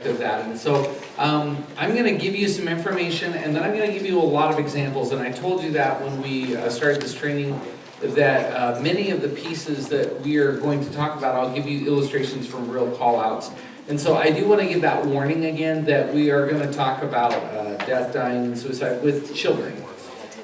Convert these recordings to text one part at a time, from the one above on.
of that. And so I'm going to give you some information, and then I'm going to give you a lot of examples. And I told you that when we started this training, that many of the pieces that we are going to talk about, I'll give you illustrations from real call-outs. And so I do want to give that warning again that we are going to talk about death, dying, and suicide with children.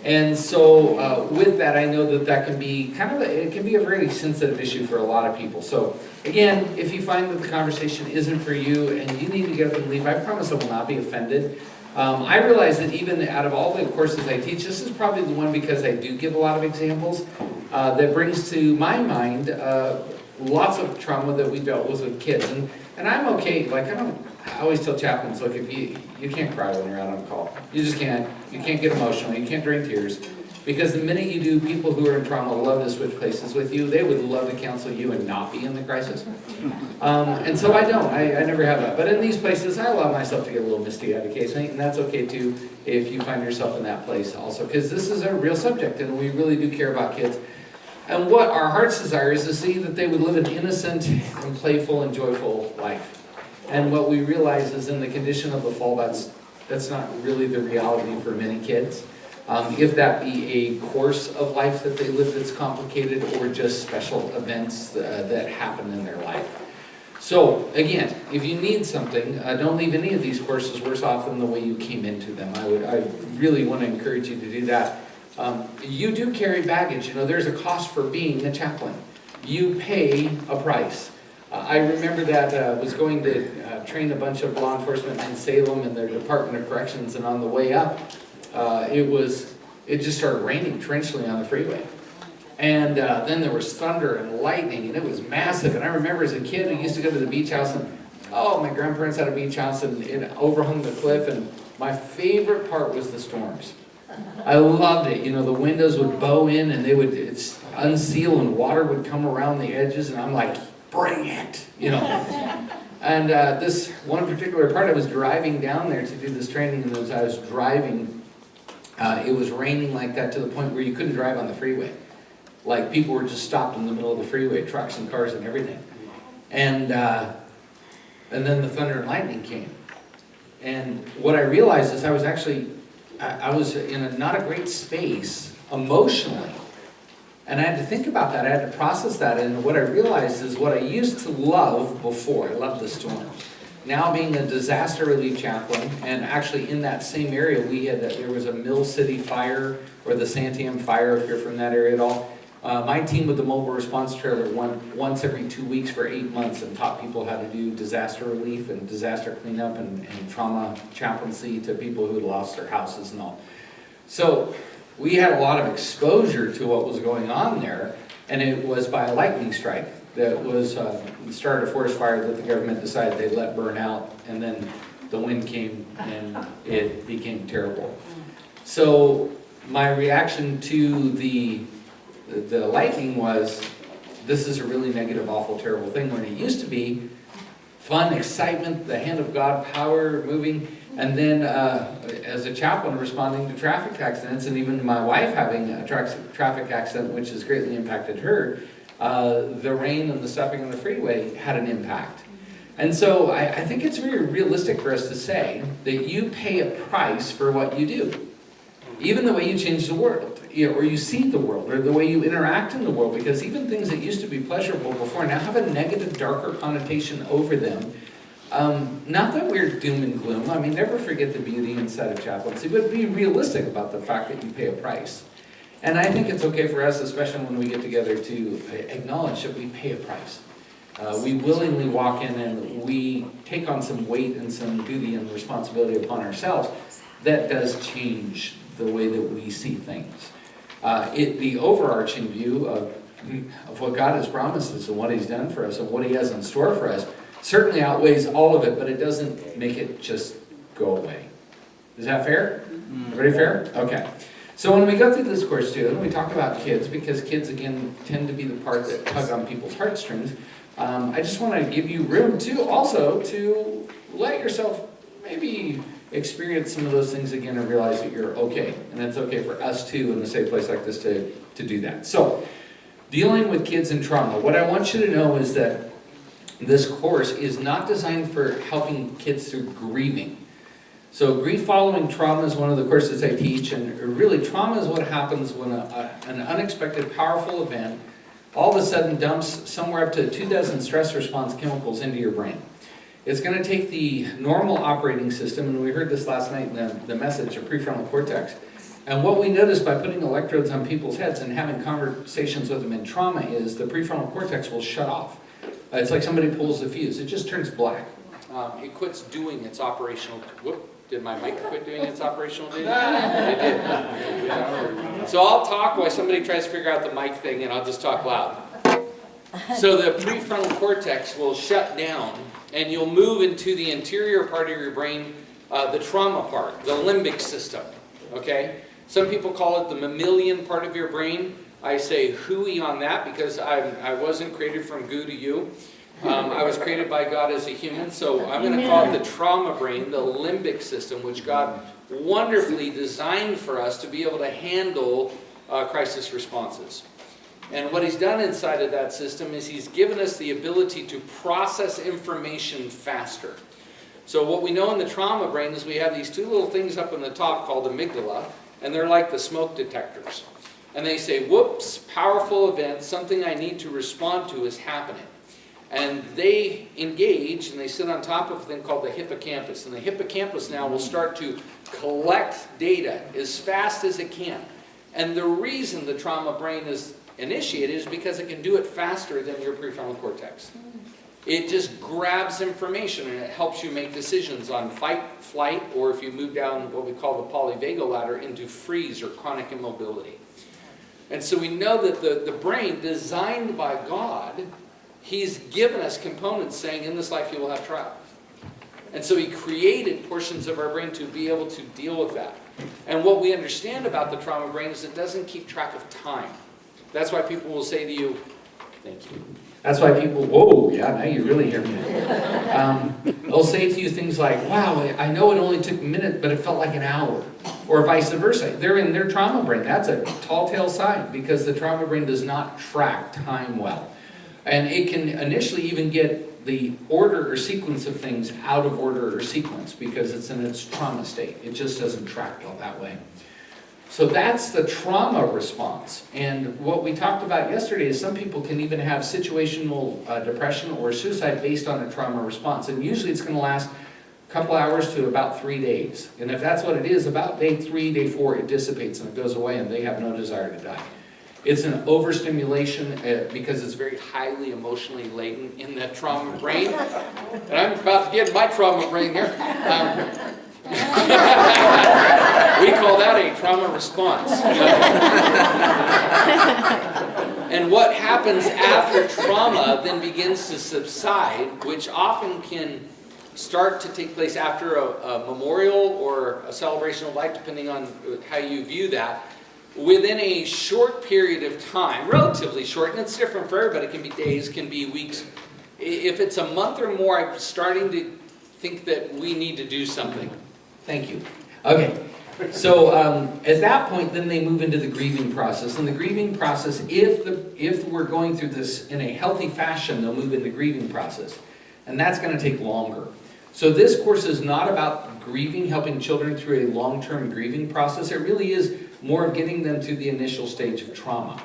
And so with that, I know that that can be it can be a very sensitive issue for a lot of people. So again, if you find that the conversation isn't for you and you need to get up and leave, I promise I will not be offended. I realize that even out of all the courses I teach, this is probably the one, because I do give a lot of examples, that brings to my mind lots of trauma that we dealt with kids. And I'm okay, I always tell chaplains, look, if you can't cry when you're out on call. You just can't. You can't get emotional. You can't drain tears. Because the minute you do, people who are in trauma love to switch places with you. They would love to counsel you and not be in the crisis. And so I don't. I never have that. But in these places, I allow myself to get a little misty-eyed occasionally, and that's okay too if you find yourself in that place also. Because this is a real subject, and we really do care about kids. And what our heart's desire is to see that they would live an innocent and playful and joyful life. And what we realize is in the condition of the fall, that's not really the reality for many kids. If that be a course of life that they live that's complicated, or just special events that happen in their life. So again, if you need something, don't leave any of these courses worse off than the way you came into them. I really want to encourage you to do that. You do carry baggage. There's a cost for being a chaplain. You pay a price. I remember that I was going to train a bunch of law enforcement in Salem in their Department of Corrections, and on the way up, it just started raining torrentially on the freeway. And then there was thunder and lightning, and it was massive. And I remember as a kid, I used to go to the beach house, and my grandparents had a beach house, and it overhung the cliff, and my favorite part was the storms. I loved it. The windows would bow in, and they would unseal, and water would come around the edges, and I'm like, bring it, And this one particular part, I was driving down there to do this training, and as I was driving, it was raining like that to the point where you couldn't drive on the freeway. Like, people were just stopped in the middle of the freeway, trucks and cars and everything. And then the thunder and lightning came. And what I realized is I was in not a great space emotionally. And I had to think about that. I had to process that. And what I realized is what I used to love before, I loved the storm. Now being a disaster relief chaplain, and actually in that same area, there was a Mill City fire, or the Santiam fire, if you're from that area at all. My team with the mobile response trailer went once every 2 weeks for 8 months and taught people how to do disaster relief and disaster cleanup and trauma chaplaincy to people who had lost their houses and all. So we had a lot of exposure to what was going on there, and it was by a lightning strike that was started a forest fire that the government decided they'd let burn out, and then the wind came and it became terrible. So my reaction to the lightning was, this is a really negative, awful, terrible thing, when it used to be fun, excitement, the hand of God, power moving. And then as a chaplain responding to traffic accidents, and even my wife having a traffic accident which has greatly impacted her, the rain and the stopping on the freeway had an impact. And so I think it's very realistic for us to say that you pay a price for what you do. Even the way you change the world, or you see the world, or the way you interact in the world, because even things that used to be pleasurable before now have a negative, darker connotation over them. Not that we're doom and gloom. Never forget the beauty inside of chaplaincy, but be realistic about the fact that you pay a price. And I think it's okay for us, especially when we get together, to acknowledge that we pay a price. We willingly walk in and we take on some weight and some duty and responsibility upon ourselves. That does change the way that we see things. The overarching view of what God has promised us and what He's done for us and what He has in store for us certainly outweighs all of it, but it doesn't make it just go away. Is that fair? Everybody fair? Okay. So when we go through this course too, and we talk about kids, because kids again tend to be the part that tug on people's heartstrings, I just want to give you room too also to let yourself maybe experience some of those things again and realize that you're okay. And it's okay for us too in a safe place like this to do that. So, dealing with kids and trauma, what I want you to know is that this course is not designed for helping kids through grieving. So grief following trauma is one of the courses I teach, and really trauma is what happens when an unexpected powerful event all of a sudden dumps somewhere up to 24 stress response chemicals into your brain. It's going to take the normal operating system, and we heard this last night in the message, the prefrontal cortex. And what we noticed by putting electrodes on people's heads and having conversations with them in trauma is the prefrontal cortex will shut off. It's like somebody pulls the fuse. It just turns black. It quits doing its operational... Whoop. Did my mic quit doing its operational duty? It did. So I'll talk while somebody tries to figure out the mic thing, and I'll just talk loud. So the prefrontal cortex will shut down, and you'll move into the interior part of your brain, the trauma part, the limbic system. Okay? Some people call it the mammalian part of your brain. I say hooey on that because I wasn't created from goo to you. I was created by God as a human, so I'm going to call it the trauma brain, the limbic system, which God wonderfully designed for us to be able to handle crisis responses. And what He's done inside of that system is He's given us the ability to process information faster. So what we know in the trauma brain is we have these two little things up in the top called amygdala, and they're like the smoke detectors. And they say, whoops, powerful event, something I need to respond to is happening. And they engage, and they sit on top of a thing called the hippocampus. And the hippocampus now will start to collect data as fast as it can. And the reason the trauma brain is initiated is because it can do it faster than your prefrontal cortex. It just grabs information, and it helps you make decisions on fight, flight, or if you move down what we call the polyvagal ladder into freeze or chronic immobility. And so we know that the brain, designed by God, He's given us components saying, in this life you will have trials. And so He created portions of our brain to be able to deal with that. And what we understand about the trauma brain is it doesn't keep track of time. That's why people will say to you, thank you. That's why people, whoa, yeah, now you really hear me. They'll say to you things like, wow, I know it only took a minute, but it felt like an hour. Or vice versa. They're in their trauma brain. That's a tall tale sign because the trauma brain does not track time well. And it can initially even get the order or sequence of things out of order or sequence because it's in its trauma state. It just doesn't track well that way. So that's the trauma response. And what we talked about yesterday is some people can even have situational depression or suicide based on a trauma response. And usually it's going to last a couple hours to about 3 days. And if that's what it is, about day 3, day 4, it dissipates and it goes away and they have no desire to die. It's an overstimulation because it's very highly emotionally laden in that trauma brain. And I'm about to get my trauma brain here. We call that a trauma response. And what happens after trauma then begins to subside, which often can start to take place after a memorial or a celebration of life, depending on how you view that. Within a short period of time, relatively short, and it's different for everybody, it can be days, can be weeks. If it's a month or more, I'm starting to think that we need to do something. Thank you. Okay, so at that point, then they move into the grieving process. And the grieving process, if we're going through this in a healthy fashion, they'll move into the grieving process. And that's going to take longer. So this course is not about grieving, helping children through a long-term grieving process. It really is more of getting them to the initial stage of trauma.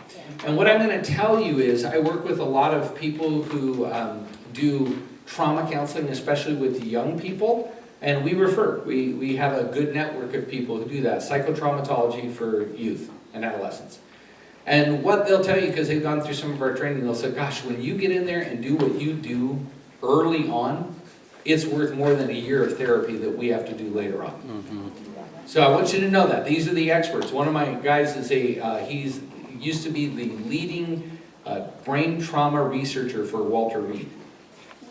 And what I'm going to tell you is I work with a lot of people who do trauma counseling, especially with young people, and we refer. We have a good network of people who do that, psychotraumatology for youth and adolescents. And what they'll tell you, because they've gone through some of our training, they'll say, gosh, when you get in there and do what you do early on, it's worth more than a year of therapy that we have to do later on. Mm-hmm. So I want you to know that. These are the experts. One of my guys is he's used to be the leading brain trauma researcher for Walter Reed.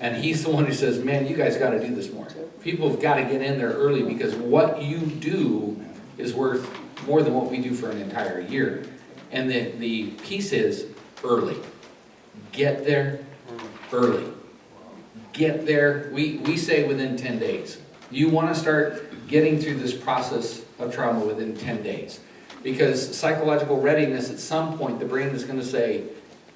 And he's the one who says, man, you guys got to do this more. People have got to get in there early because what you do is worth more than what we do for an entire year. And the piece is early. Get there early. Get there, we say within 10 days. You want to start getting through this process of trauma within 10 days. Because psychological readiness, at some point, the brain is going to say,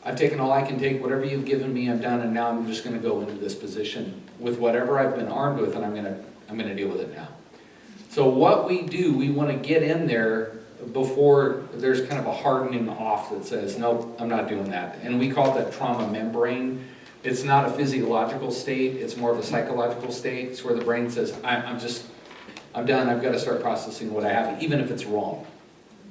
I've taken all I can take, whatever you've given me, I've done, and now I'm just gonna go into this position with whatever I've been armed with, and I'm gonna deal with it now. So what we do, we wanna get in there before there's kind of a hardening off that says, nope, I'm not doing that. And we call it that trauma membrane. It's not a physiological state, it's more of a psychological state. It's where the brain says, I'm done, I've gotta start processing what I have, even if it's wrong.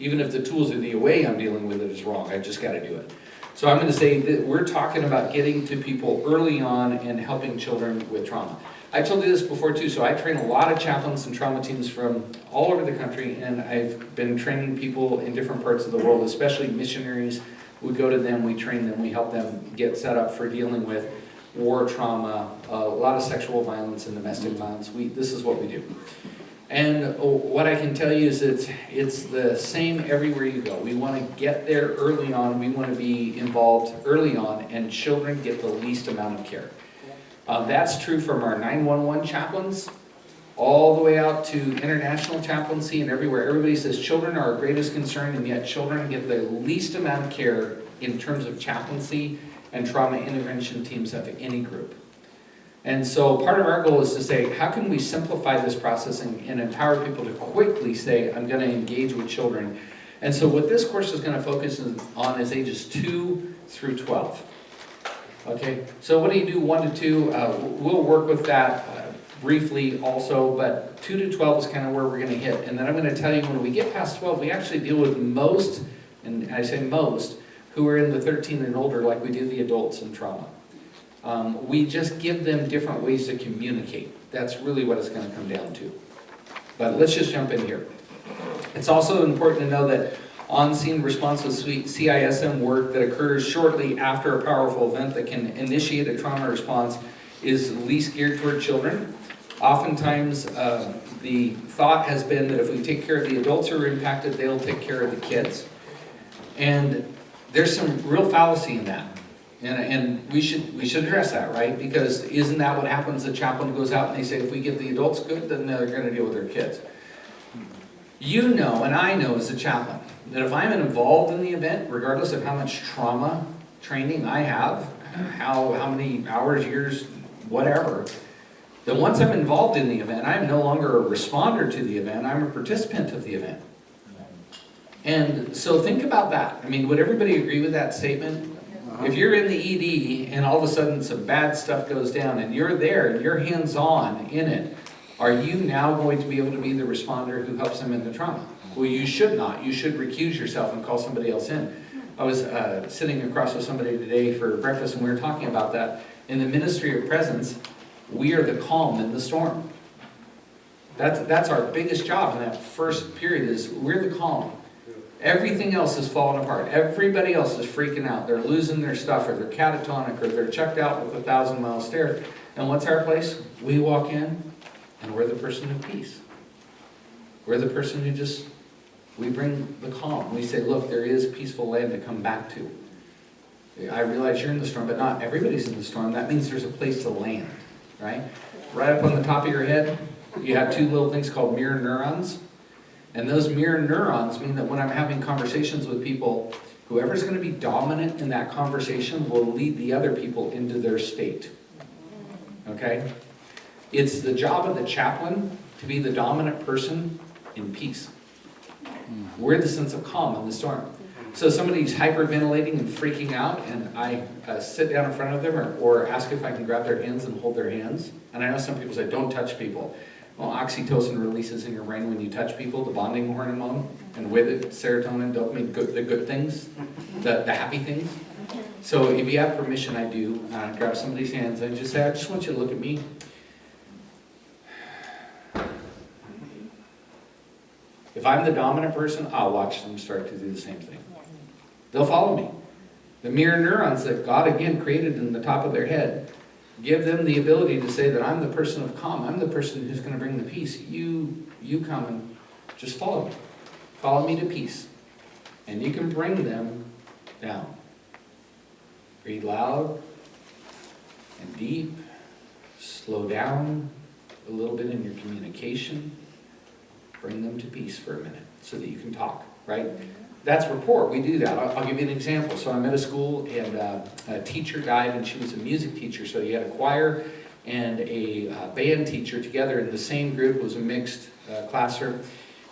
Even if the tools or the way I'm dealing with it is wrong, I just gotta do it. So I'm gonna say that we're talking about getting to people early on and helping children with trauma. I told you this before too, so I train a lot of chaplains and trauma teams from all over the country, and I've been training people in different parts of the world, especially missionaries. We go to them, we train them, we help them get set up for dealing with war trauma, a lot of sexual violence and domestic violence. This is what we do. And what I can tell you is it's the same everywhere you go. We want to get there early on, we want to be involved early on, and children get the least amount of care. That's true from our 911 chaplains, all the way out to international chaplaincy and everywhere. Everybody says children are our greatest concern, and yet children get the least amount of care in terms of chaplaincy and trauma intervention teams of any group. And so part of our goal is to say, how can we simplify this process and empower people to quickly say, I'm going to engage with children. And so what this course is going to focus on is ages 2 through 12. Okay, so what do you do 1 to 2? We'll work with that briefly also, but 2 to 12 is kind of where we're going to hit. And then I'm going to tell you when we get past 12, we actually deal with most, and I say most, who are in the 13 and older like we do the adults in trauma. We just give them different ways to communicate. That's really what it's going to come down to. But let's just jump in here. It's also important to know that on-scene response with CISM work that occurs shortly after a powerful event that can initiate a trauma response is least geared toward children. Oftentimes, the thought has been that if we take care of the adults who are impacted, they'll take care of the kids. And there's some real fallacy in that. And we should address that, right? Because isn't that what happens? The chaplain goes out and they say, if we get the adults good, then they're going to deal with their kids. You know, and I know as a chaplain, that if I'm involved in the event, regardless of how much trauma training I have, how many hours, years, whatever, that once I'm involved in the event, I'm no longer a responder to the event, I'm a participant of the event. And so think about that. I mean, would everybody agree with that statement? If you're in the ED and all of a sudden some bad stuff goes down and you're there and you're hands-on in it, are you now going to be able to be the responder who helps them in the trauma? Well, you should not. You should recuse yourself and call somebody else in. I was sitting across with somebody today for breakfast and we were talking about that. In the ministry of presence, we are the calm in the storm. That's our biggest job in that first period is we're the calm. Everything else is falling apart. Everybody else is freaking out. They're losing their stuff, or they're catatonic, or they're checked out with a 1,000-mile stare. And what's our place? We walk in, and we're the person of peace. We're the person who we bring the calm. We say, look, there is peaceful land to come back to. I realize you're in the storm, but not everybody's in the storm. That means there's a place to land, right? Right up on the top of your head, you have 2 little things called mirror neurons. And those mirror neurons mean that when I'm having conversations with people, whoever's going to be dominant in that conversation will lead the other people into their state. Okay? It's the job of the chaplain to be the dominant person in peace. We're the sense of calm in the storm. So somebody's hyperventilating and freaking out, and I sit down in front of them or ask if I can grab their hands and hold their hands. And I know some people say, don't touch people. Well, oxytocin releases in your brain when you touch people, the bonding hormone, and with it, serotonin, dopamine, the good things, the happy things. So if you have permission, I do grab somebody's hands and just say, I just want you to look at me. If I'm the dominant person, I'll watch them start to do the same thing. They'll follow me. The mirror neurons that God again created in the top of their head give them the ability to say that I'm the person of calm. I'm the person who's going to bring the peace. You come and just follow me. Follow me to peace. And you can bring them down. Breathe loud and deep. Slow down a little bit in your communication. Bring them to peace for a minute so that you can talk, right? that's rapport. We do that. I'll give you an example. So I'm at a school and a teacher died, and she was a music teacher. So you had a choir and a band teacher together in the same group. It was a mixed classroom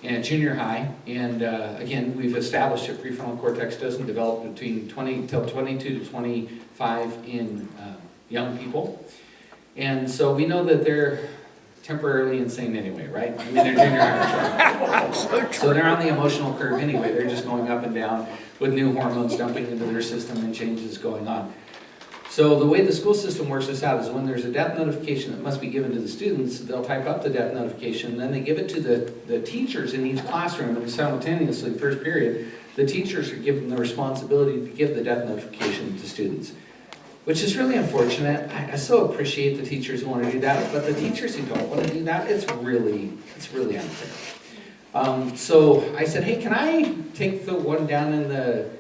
and junior high. And again, we've established that prefrontal cortex doesn't develop between 22 to 25 in young people. And so we know that they're temporarily insane anyway, right? I mean, they're junior hires, right? So they're on the emotional curve anyway. They're just going up and down with new hormones dumping into their system and changes going on. So the way the school system works this out is when there's a death notification that must be given to the students, they'll type up the death notification, and then they give it to the teachers in each classroom, and simultaneously, first period, the teachers are given the responsibility to give the death notification to students. Which is really unfortunate. I so appreciate the teachers who want to do that, but the teachers who don't want to do that, it's really unfair. So I said, hey, can I take the one down in the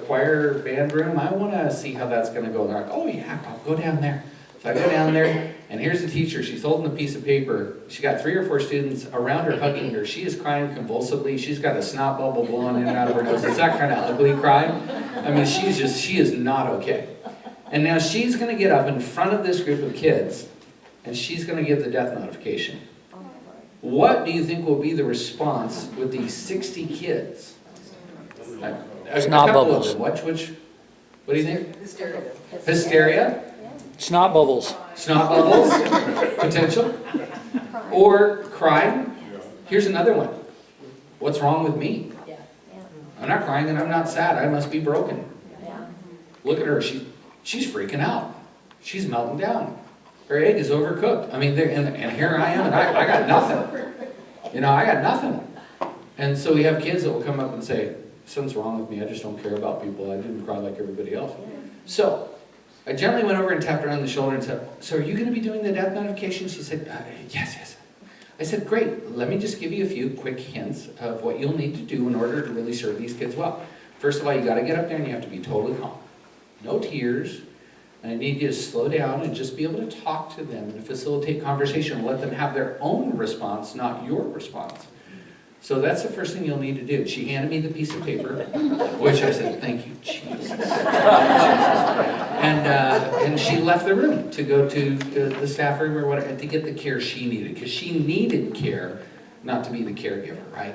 choir band room? I want to see how that's going to go. They're like, oh yeah, I'll go down there. So I go down there, and here's the teacher. She's holding a piece of paper. She got 3 or 4 students around her hugging her. She is crying convulsively. She's got a snot bubble blowing in and out of her nose. It's that kind of ugly cry. I mean, she is not okay. And now she's going to get up in front of this group of kids, and she's going to give the death notification. What do you think will be the response with these 60 kids? Snot bubbles. What do you think? Hysteria? Snot bubbles. Snot bubbles? Potential? Or crying? Here's another one. What's wrong with me? I'm not crying and I'm not sad. I must be broken. Look at her. She's freaking out. She's melting down. Her egg is overcooked. I mean, and here I am, and I got nothing. You know, I got nothing. And so we have kids that will come up and say, something's wrong with me. I just don't care about people. I didn't cry like everybody else. So I gently went over and tapped her on the shoulder and said, so are you going to be doing the death notification? She said, yes. I said, great. Let me just give you a few quick hints of what you'll need to do in order to really serve these kids well. First of all, you got to get up there and you have to be totally calm. No tears, and I need you to slow down and just be able to talk to them and facilitate conversation. Let them have their own response, not your response. So that's the first thing you'll need to do. She handed me the piece of paper, which I said, thank you, Jesus. And she left the room to go to the staff room or whatever to get the care she needed, because she needed care, not to be the caregiver, right?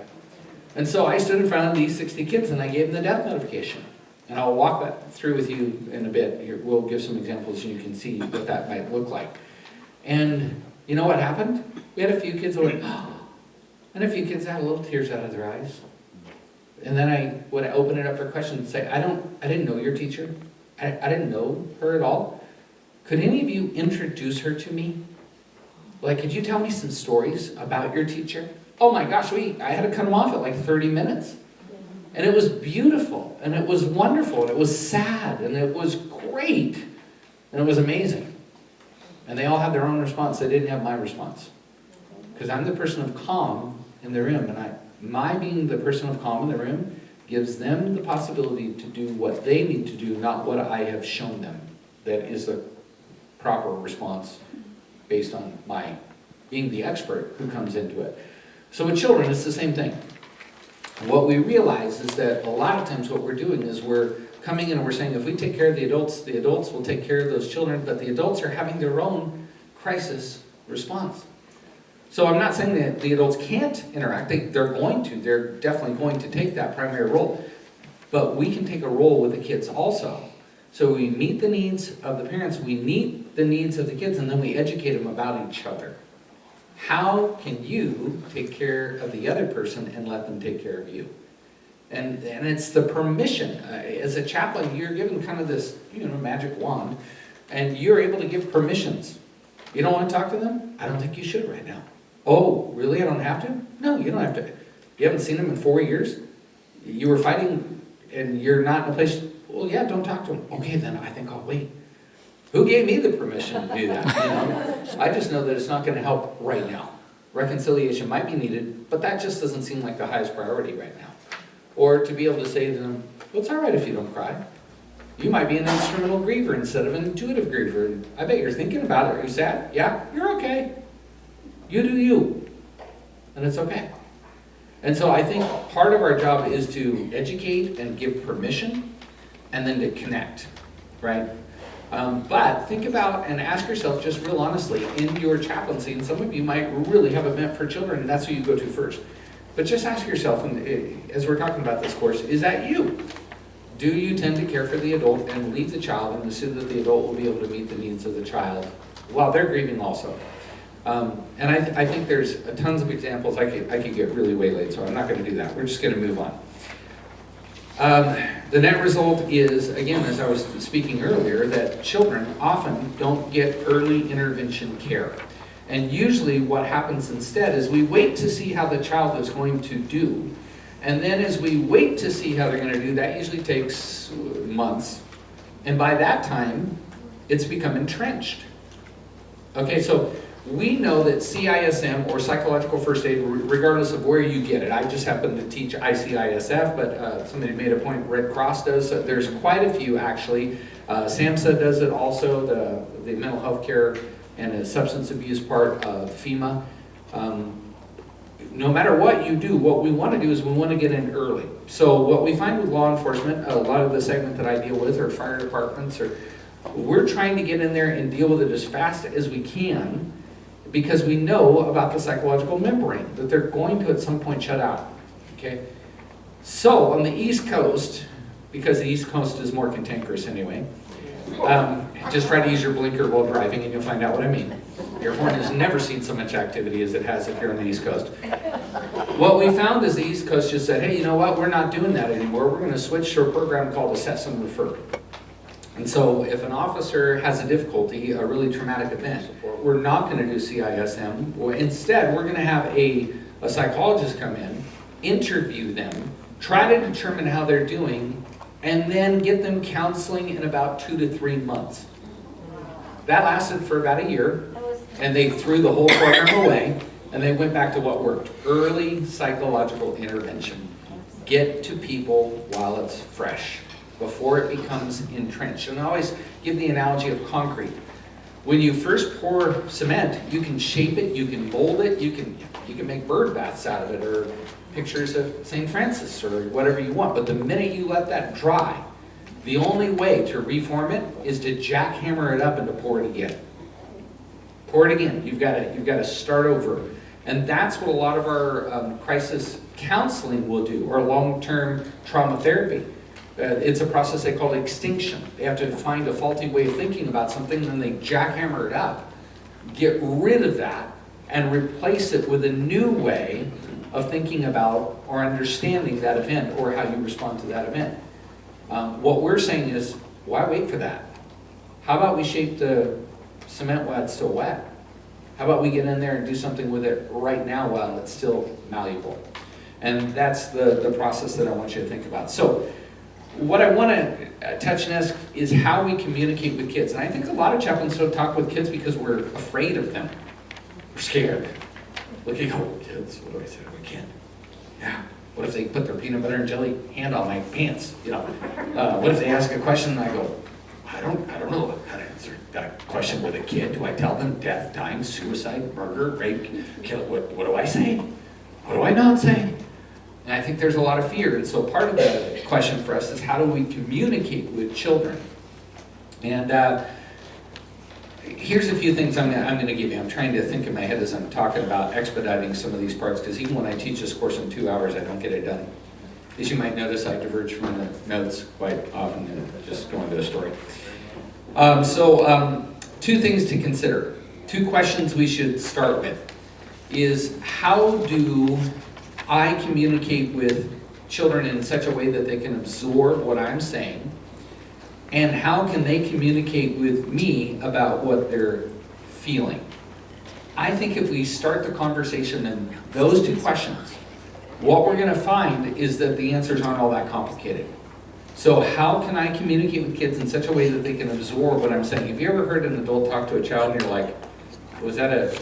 And so I stood in front of these 60 kids and I gave them the death notification. And I'll walk that through with you in a bit. Here, we'll give some examples and you can see what that might look like. And you know what happened? We had a few kids that went, oh, and a few kids had little tears out of their eyes. And then I would open it up for questions and say, I didn't know your teacher. I didn't know her at all. Could any of you introduce her to me? Like, could you tell me some stories about your teacher? Oh my gosh, I had to cut them off at like 30 minutes. And it was beautiful, and it was wonderful, and it was sad, and it was great, and it was amazing. And they all had their own response. They didn't have my response. Because I'm the person of calm in the room, and my being the person of calm in the room gives them the possibility to do what they need to do, not what I have shown them that is the proper response based on my being the expert who comes into it. So with children, it's the same thing. What we realize is that a lot of times what we're doing is we're coming in and we're saying, if we take care of the adults will take care of those children, but the adults are having their own crisis response. So I'm not saying that the adults can't interact. They're going to. They're definitely going to take that primary role. But we can take a role with the kids also. So we meet the needs of the parents, we meet the needs of the kids, and then we educate them about each other. How can you take care of the other person and let them take care of you? And it's the permission. As a chaplain, you're given kind of this, magic wand, and you're able to give permissions. You don't want to talk to them? I don't think you should right now. Oh, really? I don't have to? No, you don't have to. You haven't seen them in 4 years? You were fighting and you're not in a place, well, yeah, don't talk to them. Okay, then I think I'll wait. Who gave me the permission to do that? I just know that it's not going to help right now. Reconciliation might be needed, but that just doesn't seem like the highest priority right now. Or to be able to say to them, well, it's all right if you don't cry. You might be an instrumental griever instead of an intuitive griever. And I bet you're thinking about it. Are you sad? Yeah, you're okay. You do you. And it's okay. And so I think part of our job is to educate and give permission, and then to connect, right? But think about and ask yourself just real honestly in your chaplaincy, and some of you might really have a bent for children, and that's who you go to first. But just ask yourself, and as we're talking about this course, is that you? Do you tend to care for the adult and leave the child and assume that the adult will be able to meet the needs of the child while they're grieving also? And I think there's tons of examples. I could get really waylaid, so I'm not going to do that. We're just going to move on. The net result is, again, as I was speaking earlier, that children often don't get early intervention care. And usually what happens instead is we wait to see how the child is going to do. And then as we wait to see how they're going to do, that usually takes months. And by that time, it's become entrenched. Okay, so we know that CISM, or psychological first aid, regardless of where you get it, I just happen to teach ICISF, but somebody made a point, Red Cross does. There's quite a few actually. SAMHSA does it also, the mental health care and the substance abuse part of FEMA. No matter what you do, what we want to do is we want to get in early. So what we find with law enforcement, a lot of the segment that I deal with, or fire departments, or we're trying to get in there and deal with it as fast as we can, because we know about the psychological membrane, that they're going to at some point shut out, okay? So on the East Coast, because the East Coast is more cantankerous anyway, just try to use your blinker while driving and you'll find out what I mean. Your horn has never seen so much activity as it has if you're on the East Coast. What we found is the East Coast just said, hey, you know what, we're not doing that anymore. We're gonna switch to a program called Assess and Refer. And so if an officer has a difficulty, a really traumatic event, we're not going to do CISM. Instead, we're going to have a psychologist come in, interview them, try to determine how they're doing, and then get them counseling in about 2 to 3 months. That lasted for about a year, and they threw the whole program away, and they went back to what worked. Early psychological intervention. Get to people while it's fresh, before it becomes entrenched. And I always give the analogy of concrete. When you first pour cement, you can shape it, you can mold it, you can make bird baths out of it, or pictures of St. Francis, or whatever you want. But the minute you let that dry, the only way to reform it is to jackhammer it up and to pour it again. Pour it again. You've got to start over. And that's what a lot of our crisis counseling will do, or long-term trauma therapy. It's a process they call extinction. They have to find a faulty way of thinking about something, and then they jackhammer it up, get rid of that, and replace it with a new way of thinking about or understanding that event, or how you respond to that event. What we're saying is, why wait for that? How about we shape the cement while it's still wet? How about we get in there and do something with it right now while it's still malleable? And that's the process that I want you to think about. So what I want to touch next is how we communicate with kids. And I think a lot of chaplains don't talk with kids because we're afraid of them. We're scared. Look at kids, what do I say to a kid? Yeah, what if they put their peanut butter and jelly hand on my pants? You know, what if they ask a question and I go, I don't know how to answer that question with a kid. Do I tell them death, dying, suicide, murder, rape, kill? What do I say? What do I not say? And I think there's a lot of fear. And so part of the question for us is, how do we communicate with children? And here's a few things I'm going to give you. I'm trying to think in my head as I'm talking about expediting some of these parts, because even when I teach this course in 2 hours, I don't get it done. As you might notice, I diverge from the notes quite often and just go into a story. Two things to consider. 2 questions we should start with is, how do I communicate with children in such a way that they can absorb what I'm saying? And how can they communicate with me about what they're feeling? I think if we start the conversation in those 2 questions, what we're going to find is that the answers aren't all that complicated. So how can I communicate with kids in such a way that they can absorb what I'm saying? Have you ever heard an adult talk to a child and you're like, was that a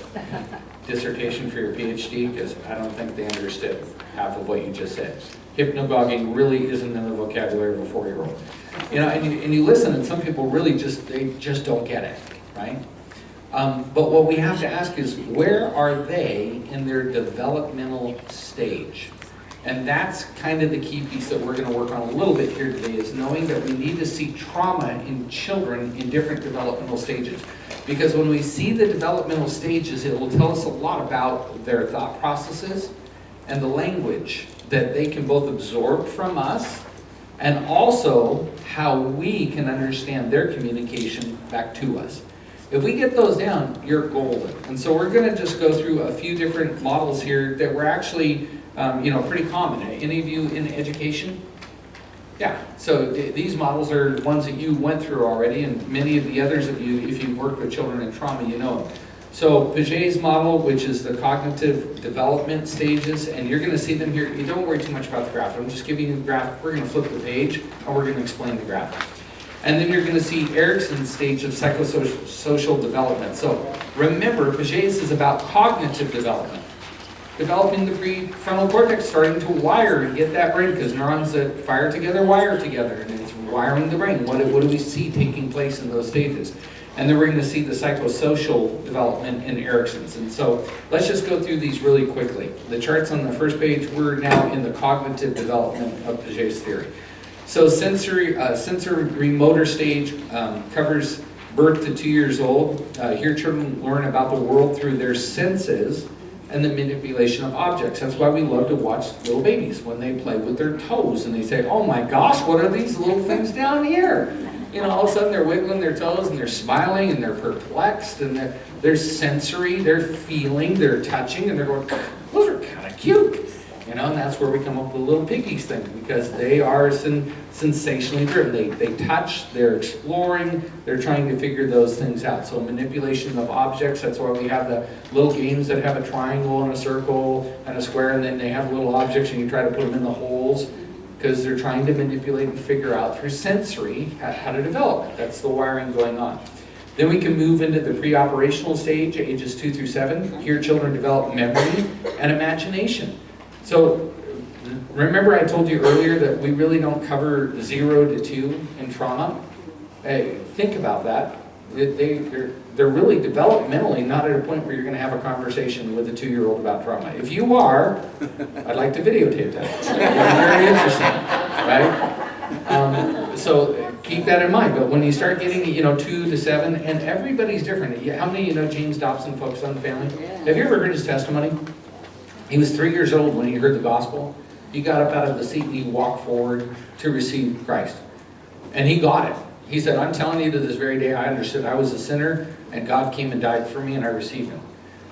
dissertation for your PhD? Because I don't think they understood half of what you just said. Hypnagoguing really isn't in the vocabulary of a 4-year-old. You know, and you listen, and some people really just don't get it, right? But what we have to ask is, where are they in their developmental stage? And that's kind of the key piece that we're going to work on a little bit here today, is knowing that we need to see trauma in children in different developmental stages. Because when we see the developmental stages, it will tell us a lot about their thought processes and the language that they can both absorb from us, and also how we can understand their communication back to us. If we get those down, you're golden. And so we're going to just go through a few different models here that were actually pretty common. Any of you in education? Yeah, so these models are ones that you went through already, and many of the others of you, if you've worked with children in trauma, you know them. So Piaget's model, which is the cognitive development stages, and you're going to see them here. You don't worry too much about the graph. I'm just giving you the graph. We're going to flip the page, and we're going to explain the graph. And then you're going to see Erikson's stage of psychosocial development. So remember, Piaget's is about cognitive development. Developing the prefrontal cortex, starting to wire and get that brain, because neurons that fire together wire together, and it's wiring the brain. What do we see taking place in those stages? And then we're going to see the psychosocial development in Erikson's. And so let's just go through these really quickly. The charts on the first page, we're now in the cognitive development of Piaget's theory. So sensory motor stage covers birth to 2 years old. Here children learn about the world through their senses and the manipulation of objects. That's why we love to watch little babies when they play with their toes and they say, oh my gosh, what are these little things down here? All of a sudden they're wiggling their toes and they're smiling and they're perplexed, and they're sensory, they're feeling, they're touching, and they're going, those are kind of cute. And that's where we come up with the little piggies thing, because they are sensationally driven. They touch, they're exploring, they're trying to figure those things out. So manipulation of objects, that's why we have the little games that have a triangle and a circle and a square, and then they have little objects and you try to put them in the holes, because they're trying to manipulate and figure out through sensory how to develop it. That's the wiring going on. Then we can move into the pre-operational stage, ages 2 through 7. Here children develop memory and imagination. So remember I told you earlier that we really don't cover 0 to 2 in trauma? Hey, think about that. They're really developmentally not at a point where you're going to have a conversation with a 2-year-old about trauma. If you are, I'd like to videotape that. It's very interesting, right? So keep that in mind. But when you start getting 2 to 7, and everybody's different. How many James Dobson focused on the family? Yeah. Have you ever heard his testimony? He was 3 years old when he heard the gospel. He got up out of the seat and he walked forward to receive Christ. And he got it. He said, I'm telling you, to this very day I understood I was a sinner and God came and died for me and I received him.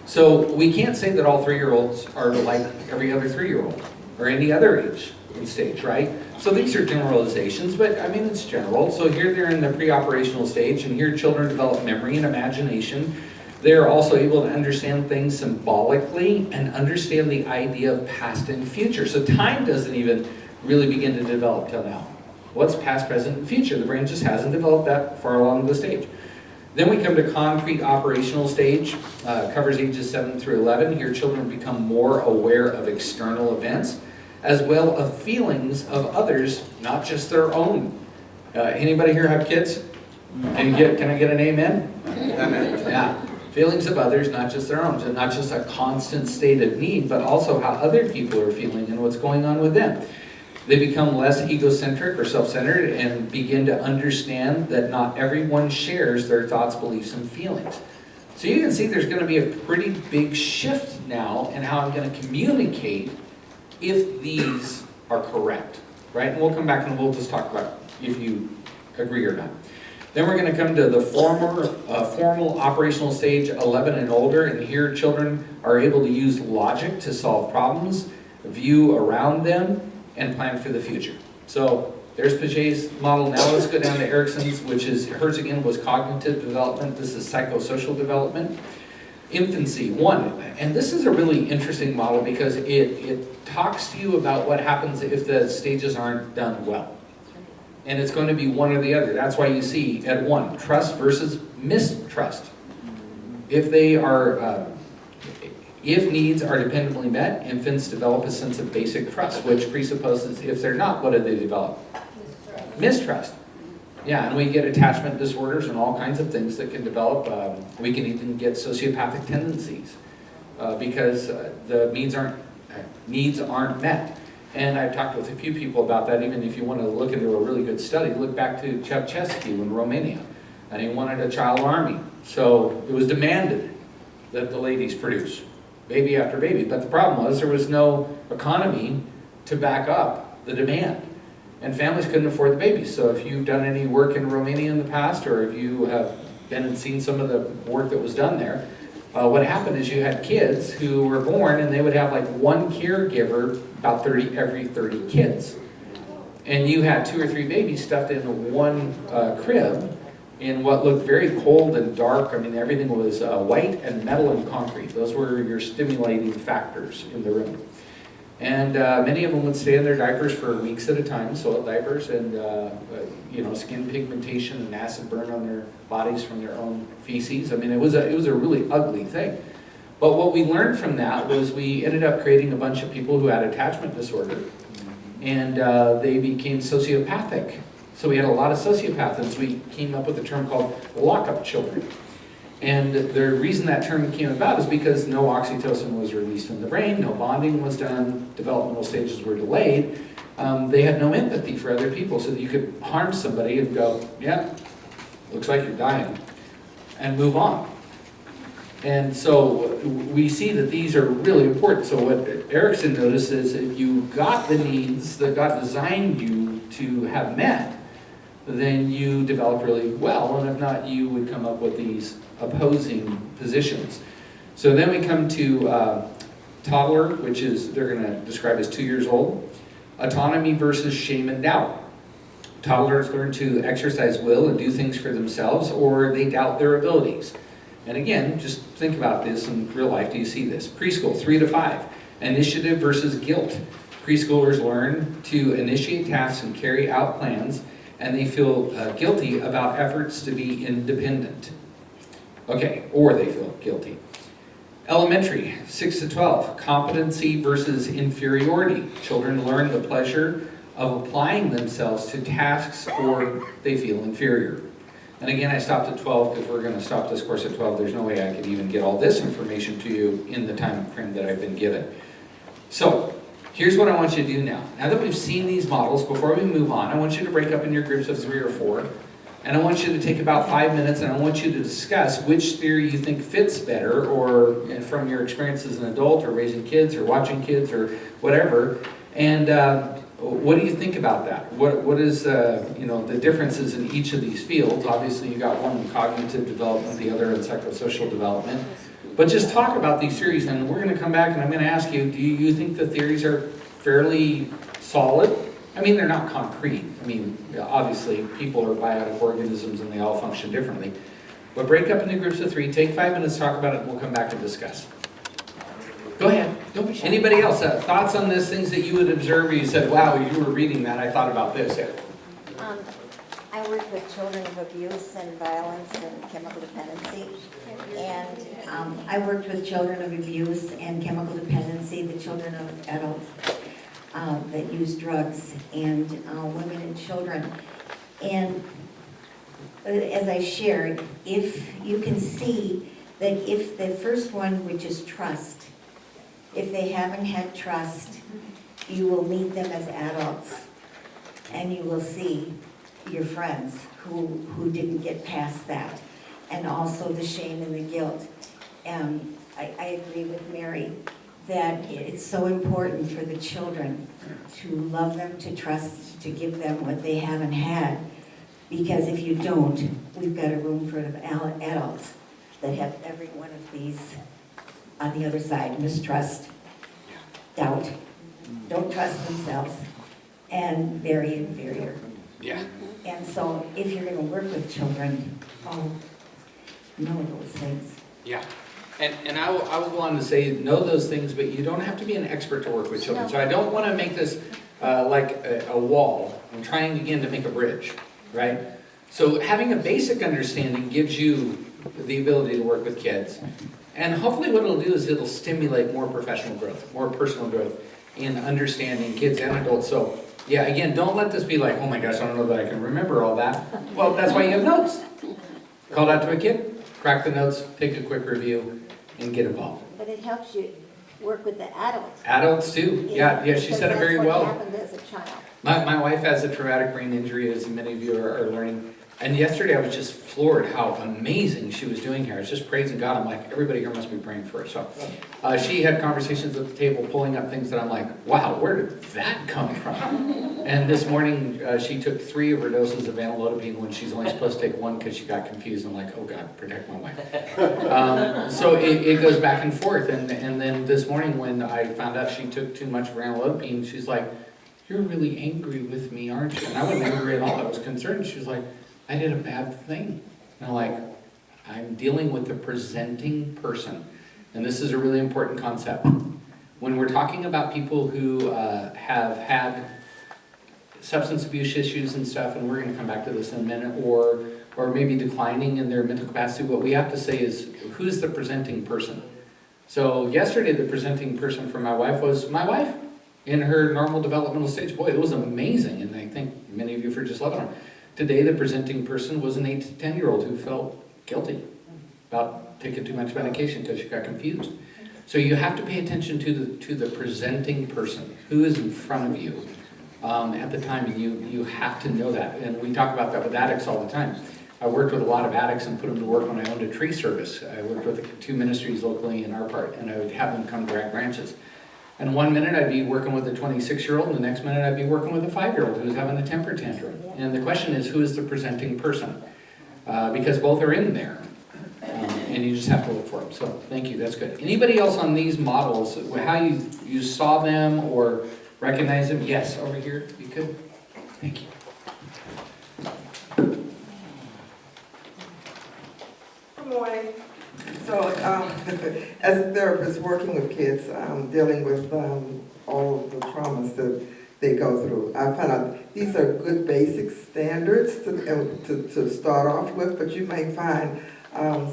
So we can't say that all 3-year-olds are like every other 3-year-old or any other age and stage, right? So these are generalizations, but it's general. So here they're in the pre-operational stage, and here children develop memory and imagination. They're also able to understand things symbolically and understand the idea of past and future. So time doesn't even really begin to develop till now. What's past, present, and future? The brain just hasn't developed that far along the stage. Then we come to concrete operational stage, covers ages 7 through 11. Here children become more aware of external events, as well as feelings of others, not just their own. Anybody here have kids? Can I get an amen? Amen. Yeah. Feelings of others, not just their own. So not just a constant state of need, but also how other people are feeling and what's going on with them. They become less egocentric or self-centered and begin to understand that not everyone shares their thoughts, beliefs, and feelings. So you can see there's going to be a pretty big shift now in how I'm going to communicate if these are correct, right? And we'll come back and we'll just talk about if you agree or not. Then we're going to come to the formal operational stage, 11 and older, and here children are able to use logic to solve problems, view around them, and plan for the future. So there's Piaget's model. Now let's go down to Erikson's, which is, hers again was cognitive development. This is psychosocial development. Infancy, 1. And this is a really interesting model because it talks to you about what happens if the stages aren't done well. And it's going to be one or the other. That's why you see at 1, trust versus mistrust. If needs are dependably met, infants develop a sense of basic trust, which presupposes if they're not, what do they develop? Mistrust. Yeah, and we get attachment disorders and all kinds of things that can develop. We can even get sociopathic tendencies because the needs aren't met. And I've talked with a few people about that, even if you want to look into a really good study, look back to Ceausescu in Romania. And he wanted a child army. So it was demanded that the ladies produce baby after baby. But the problem was there was no economy to back up the demand. And families couldn't afford the babies. So if you've done any work in Romania in the past, or if you have been and seen some of the work that was done there, what happened is you had kids who were born and they would have like one caregiver about every 30 kids. And you had 2 or 3 babies stuffed in one crib in what looked very cold and dark. I mean, everything was white and metal and concrete. Those were your stimulating factors in the room. And many of them would stay in their diapers for weeks at a time, soiled diapers, and skin pigmentation and acid burn on their bodies from their own feces. I mean, it was a really ugly thing. But what we learned from that was we ended up creating a bunch of people who had attachment disorder, and they became sociopathic. So we had a lot of sociopaths, and so we came up with a term called lockup children. And the reason that term came about is because no oxytocin was released in the brain, no bonding was done, developmental stages were delayed. They had no empathy for other people, so that you could harm somebody and go, yeah, looks like you're dying, and move on. And so we see that these are really important. So what Erickson noticed is if you got the needs that God designed you to have met, then you develop really well, and if not, you would come up with these opposing positions. So then we come to toddler, which is, they're going to describe as 2 years old. Autonomy versus shame and doubt. Toddlers learn to exercise will and do things for themselves, or they doubt their abilities. And again, just think about this in real life. Do you see this? Preschool, 3 to 5. Initiative versus guilt. Preschoolers learn to initiate tasks and carry out plans, and they feel guilty about efforts to be independent. Okay, or they feel guilty. Elementary, 6 to 12, competency versus inferiority. Children learn the pleasure of applying themselves to tasks, or they feel inferior. And again, I stopped at 12 because we're going to stop this course at 12. There's no way I could even get all this information to you in the time frame that I've been given. So, here's what I want you to do now. Now that we've seen these models, before we move on, I want you to break up in your groups of 3 or 4. And I want you to take about 5 minutes, and I want you to discuss which theory you think fits better, or from your experience as an adult, or raising kids, or watching kids, or whatever. And what do you think about that? What is the differences in each of these fields? Obviously, you got one in cognitive development, the other in psychosocial development. But just talk about these theories, and we're going to come back, and I'm going to ask you: do you think the theories are fairly solid? I mean, they're not concrete. I mean, obviously, people are biotic organisms and they all function differently. But break up into groups of 3, take 5 minutes, talk about it, and we'll come back and discuss. Go ahead. Anybody else? Thoughts on this, things that you would observe where you said, wow, you were reading that, I thought about this. I work with children of abuse and violence and chemical dependency. And I worked with children of abuse and chemical dependency, the children of adults that use drugs, and women and children. And as I shared, if you can see that if the first one, which is trust, if they haven't had trust, you will meet them as adults, and you will see your friends who didn't get past that, and also the shame and the guilt. I agree with Mary that it's so important for the children to love them, to trust, to give them what they haven't had, because if you don't, we've got a room full of adults that have every one of these on the other side: mistrust, doubt, don't trust themselves, and very inferior. Yeah. And so if you're going to work with children, know those things. Yeah. And I will go on to say, know those things, but you don't have to be an expert to work with children. So I don't want to make this like a wall. I'm trying again to make a bridge, right? So having a basic understanding gives you the ability to work with kids. And hopefully what it'll do is it'll stimulate more professional growth, more personal growth in understanding kids and adults. So yeah, again, don't let this be like, oh my gosh, I don't know that I can remember all that. Well, that's why you have notes. Call it out to a kid, crack the notes, take a quick review, and get involved. But it helps you work with the adults. Adults too, yeah, she said it very Because well. that's what happened as a child. My wife has a traumatic brain injury, as many of you are learning. And yesterday I was just floored how amazing she was doing here. I was just praising God. I'm like, everybody here must be praying for her. So she had conversations at the table, pulling up things that I'm like, wow, where did that come from? And this morning she took 3 of her doses of amlodipine when she's only supposed to take 1 because she got confused. I'm like, oh God, protect my wife. So it goes back and forth. And then this morning when I found out she took too much of her amlodipine, she's like, you're really angry with me, aren't you? And I wasn't angry at all. I was concerned. She was like, I did a bad thing. And I'm like, I'm dealing with the presenting person. And this is a really important concept. When we're talking about people who have had substance abuse issues and stuff, and we're going to come back to this in a minute, or maybe declining in their mental capacity, what we have to say is, who's the presenting person? So yesterday, the presenting person for my wife was my wife in her normal developmental stage. Boy, it was amazing, and I thank many of you for just loving her. Today, the presenting person was an 8 to 10-year-old who felt guilty about taking too much medication because she got confused. So you have to pay attention to the presenting person, who is in front of you at the time, and you have to know that. And we talk about that with addicts all the time. I worked with a lot of addicts and put them to work when I owned a tree service. I worked with 2 ministries locally in our part, and I would have them come direct branches. And one minute I'd be working with a 26-year-old, and the next minute I'd be working with a 5-year-old who's having a temper tantrum. And the question is, who is the presenting person? Because both are in there, and you just have to look for them. So thank you, that's good. Anybody else on these models, how you saw them or recognize them? Yes, over here, you could. Thank you. Good morning. So, as a therapist working with kids, dealing with all of the traumas that they go through, I found out these are good basic standards to start off with, but you may find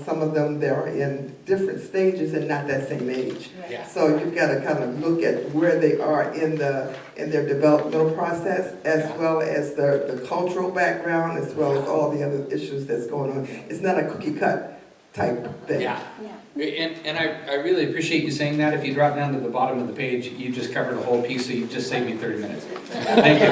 some of them they're in different stages and not that same age. Yeah. So you've got to kind of look at where they are in their developmental process, as well as the cultural background, as well as all the other issues that's going on. It's not a cookie cut type thing. Yeah. And I really appreciate you saying that. If you drop down to the bottom of the page, you just covered a whole piece, so you just saved me 30 minutes. Thank you.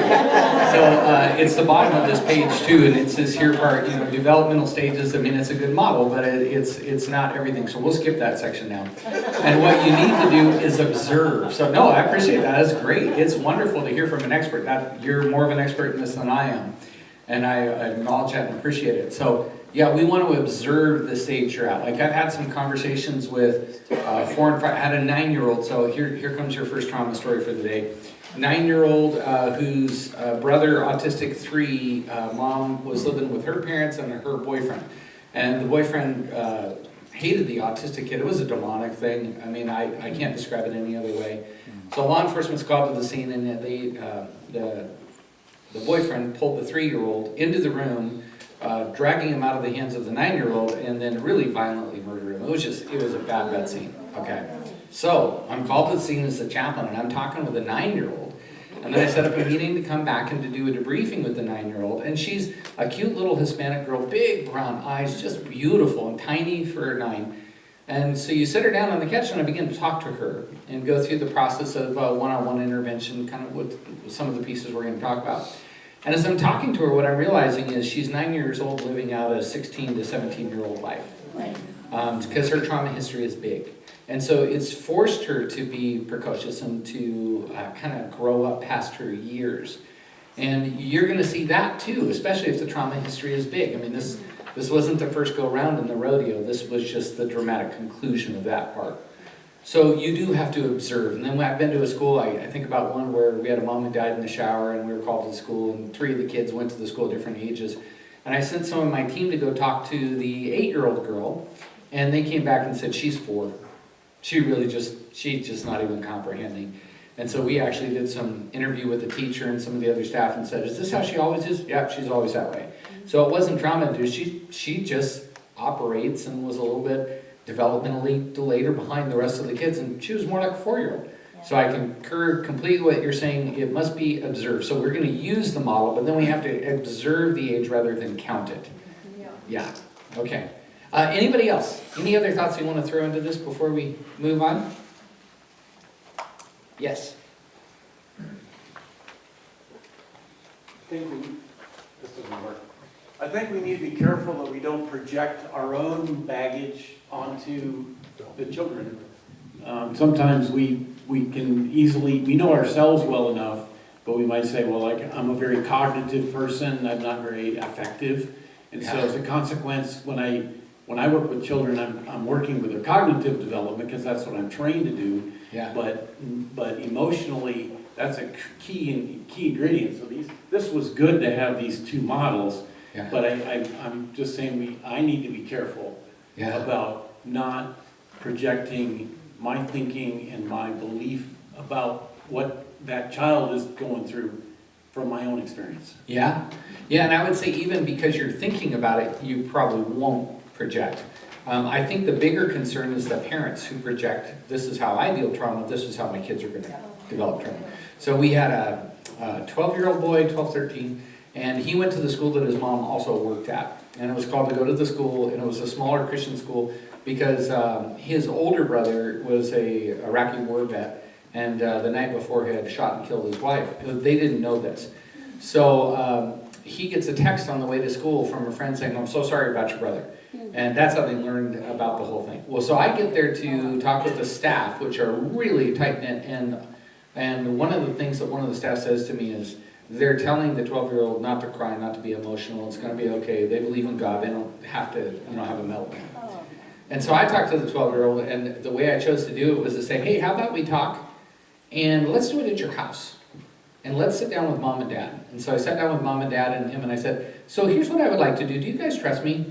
So it's the bottom of this page too, and it says here part, developmental stages. I mean, it's a good model, but it's not everything. So we'll skip that section now. And what you need to do is observe. So no, I appreciate that. That's great. It's wonderful to hear from an expert. You're more of an expert in this than I am, and I acknowledge that and appreciate it. So. Yeah, we want to observe the stage you're at. Like I've had some conversations with 4 and 5. I had a 9-year-old. So here comes your first trauma story for the day. 9-year-old whose brother, autistic 3, mom was living with her parents and her boyfriend. And the boyfriend hated the autistic kid. It was a demonic thing. I mean, I can't describe it any other way. So law enforcement's called to the scene, and the boyfriend pulled the 3-year-old into the room, dragging him out of the hands of the 9-year-old, and then really violently murder him. It was a bad scene. Okay. So I'm called to the scene as the chaplain, and I'm talking with a 9-year-old. And then I set up a meeting to come back and to do a debriefing with the 9-year-old. And she's a cute little Hispanic girl, big brown eyes, just beautiful and tiny for a 9. And so you sit her down on the couch, and I begin to talk to her and go through the process of one-on-one intervention, kind of with some of the pieces we're going to talk about. And as I'm talking to her, what I'm realizing is she's 9 years old, living out a 16 to 17-year-old life. Because her trauma history is big. And so it's forced her to be precocious and to kind of grow up past her years. And you're going to see that too, especially if the trauma history is big. I mean, this wasn't the first go round in the rodeo. This was just the dramatic conclusion of that part. So you do have to observe. And then when I've been to a school, I think about one where we had a mom who died in the shower, and we were called to the school, and 3 of the kids went to the school at different ages. And I sent some of my team to go talk to the 8-year-old girl, and they came back and said, she's 4. She's just not even comprehending. And so we actually did some interview with the teacher and some of the other staff and said, is this how she always is? Yeah, she's always that way. So it wasn't trauma-induced. She just operates and was a little bit developmentally delayed or behind the rest of the kids, and she was more like a 4-year-old. So I concur completely what you're saying. It must be observed. So we're going to use the model, but then we have to observe the age rather than count it. Yeah. Okay. Anybody else? Any other thoughts you want to throw into this before we move on? Yes. This doesn't work. I think we need to be careful that we don't project our own baggage onto the children. Sometimes we can easily, we know ourselves well enough, but we might say, well, like, I'm a very cognitive person, I'm not very affective. And so as a consequence, when I work with children, I'm working with their cognitive development because that's what I'm trained to do. Yeah. But emotionally, that's a key ingredient. So this was good to have these two models. Yeah. But I'm just saying I need to be careful about not projecting my thinking and my belief about what that child is going through from my own experience. Yeah, yeah, and I would say even because you're thinking about it, you probably won't project. I think the bigger concern is the parents who project, this is how I deal with trauma, this is how my kids are going to develop trauma. So we had a 12-year-old boy, 12, 13, and he went to the school that his mom also worked at. And it was called to go to the school, and it was a smaller Christian school because his older brother was a Iraqi war vet, and the night before he had shot and killed his wife. They didn't know this. So he gets a text on the way to school from a friend saying, I'm so sorry about your brother. And that's how they learned about the whole thing. Well, so I get there to talk with the staff, which are really tight-knit, and one of the things that one of the staff says to me is, they're telling the 12-year-old not to cry, not to be emotional, it's going to be okay, they believe in God, they don't have to have a meltdown. And so I talked to the 12-year-old, and the way I chose to do it was to say, hey, how about we talk, and let's do it at your house. And let's sit down with mom and dad. And so I sat down with mom and dad and him, and I said, so here's what I would like to do. Do you guys trust me?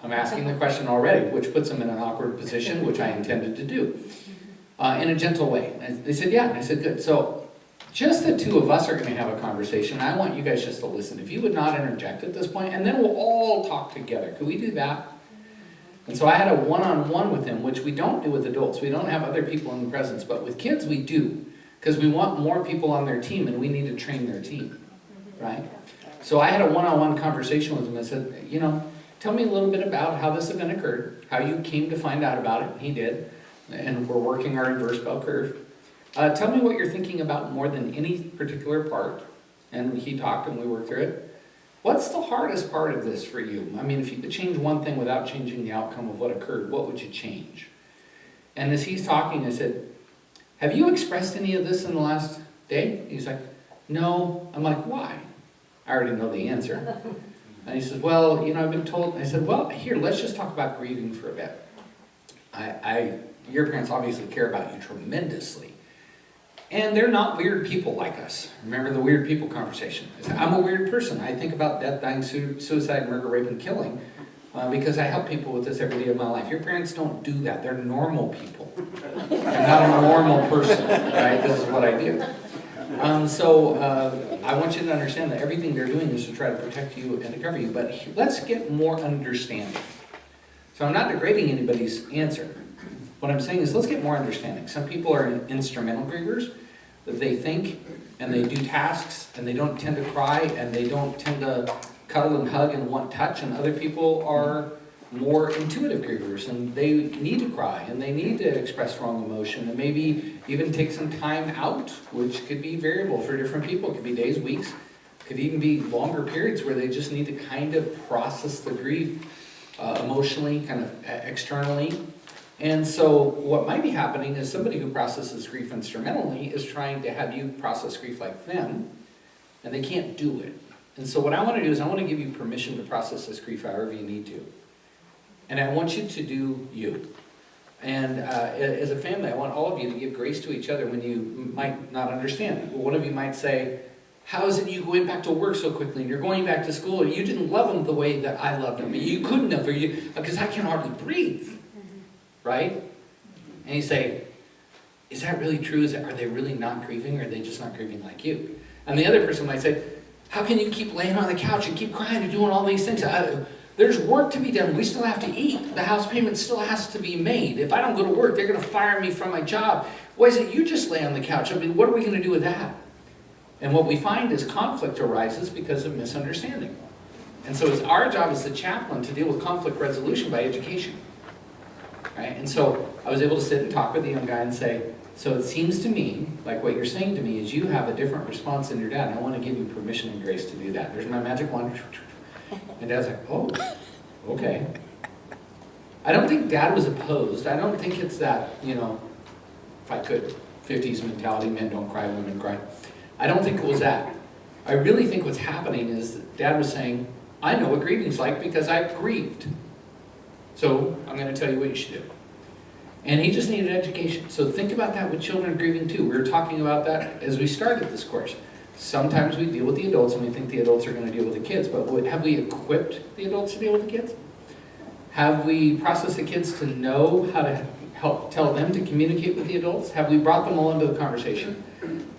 I'm asking the question already, which puts them in an awkward position, which I intended to do, in a gentle way. And they said, yeah. And I said, good. So just the two of us are going to have a conversation. I want you guys just to listen. If you would not interject at this point, and then we'll all talk together. Could we do that? And so I had a one-on-one with him, which we don't do with adults. We don't have other people in the presence, but with kids we do. Because we want more people on their team, and we need to train their team, right? So I had a one-on-one conversation with him. I said, tell me a little bit about how this event occurred, how you came to find out about it. He did, and we're working our inverse bell curve. Tell me what you're thinking about more than any particular part. And he talked, and we worked through it. What's the hardest part of this for you? I mean, if you could change one thing without changing the outcome of what occurred, what would you change? And as he's talking, I said, have you expressed any of this in the last day? He's like, no. I'm like, why? I already know the answer. And he says, well, I've been told. I said, well, here, let's just talk about grieving for a bit. Your parents obviously care about you tremendously. And they're not weird people like us. Remember the weird people conversation. I said, I'm a weird person. I think about death, dying, suicide, murder, rape, and killing because I help people with this every day of my life. Your parents don't do that. They're normal people. I'm not a normal person, right? This is what I do. So I want you to understand that everything they're doing is to try to protect you and to cover you. But let's get more understanding. So I'm not degrading anybody's answer. What I'm saying is let's get more understanding. Some people are instrumental grievers, that they think and they do tasks and they don't tend to cry and they don't tend to cuddle and hug and want touch, and other people are more intuitive grievers and they need to cry and they need to express strong emotion and maybe even take some time out, which could be variable for different people. It could be days, weeks, could even be longer periods where they just need to kind of process the grief emotionally, kind of externally. And so what might be happening is somebody who processes grief instrumentally is trying to have you process grief like them, and they can't do it. And so what I want to do is I want to give you permission to process this grief however you need to. And I want you to do you. And as a family, I want all of you to give grace to each other when you might not understand. One of you might say, how is it you going back to work so quickly and you're going back to school? You didn't love them the way that I loved them. You couldn't have, because I can hardly breathe. Right? And you say, is that really true? Are they really not grieving, or are they just not grieving like you? And the other person might say, how can you keep laying on the couch and keep crying and doing all these things? There's work to be done. We still have to eat. The house payment still has to be made. If I don't go to work, they're going to fire me from my job. Why is it you just lay on the couch? I mean, what are we going to do with that? And what we find is conflict arises because of misunderstanding. And so it's our job as the chaplain to deal with conflict resolution by education. Right? And so I was able to sit and talk with the young guy and say, So it seems to me, like what you're saying to me is you have a different response than your dad, and I want to give you permission and grace to do that. There's my magic wand. And Dad's like, oh, okay. I don't think Dad was opposed. I don't think it's that, if I could, 50s mentality, men don't cry, women cry. I don't think it was that. I really think what's happening is that Dad was saying, I know what grieving's like because I've grieved. So I'm going to tell you what you should do. And he just needed education. So think about that with children grieving too. We were talking about that as we started this course. Sometimes we deal with the adults and we think the adults are going to deal with the kids, but have we equipped the adults to deal with the kids? Have we processed the kids to know how to help tell them to communicate with the adults? Have we brought them all into the conversation?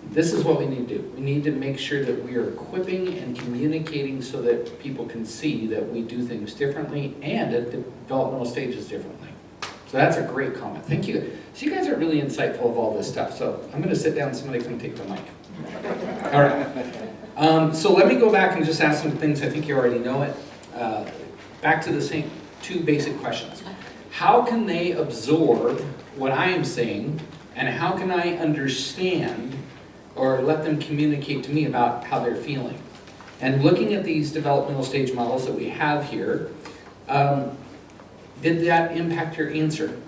This is what we need to do. We need to make sure that we are equipping and communicating so that people can see that we do things differently and at developmental stages differently. So that's a great comment. Thank you. So you guys are really insightful of all this stuff. So I'm going to sit down and somebody can take the mic. All right. So let me go back and just ask some things. I think you already know it. Back to the same two basic questions. How can they absorb what I am saying, and how can I understand or let them communicate to me about how they're feeling? And looking at these developmental stage models that we have here, did that impact your answer?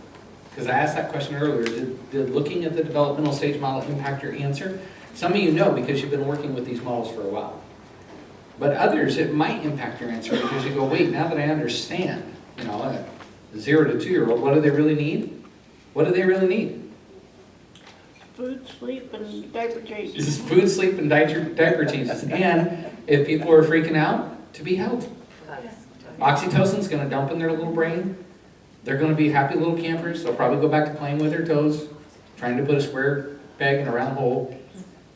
Because I asked that question earlier. Did looking at the developmental stage model impact your answer? Some of you know because you've been working with these models for a while. But others, it might impact your answer because you go, wait, now that I understand, a 0 to 2-year-old, what do they really need? What do they really need? Food, sleep, and diaper changes. This is food, sleep, and diaper changes. And if people are freaking out, to be held. Oxytocin's going to dump in their little brain. They're going to be happy little campers. They'll probably go back to playing with their toes, trying to put a square peg in a round hole.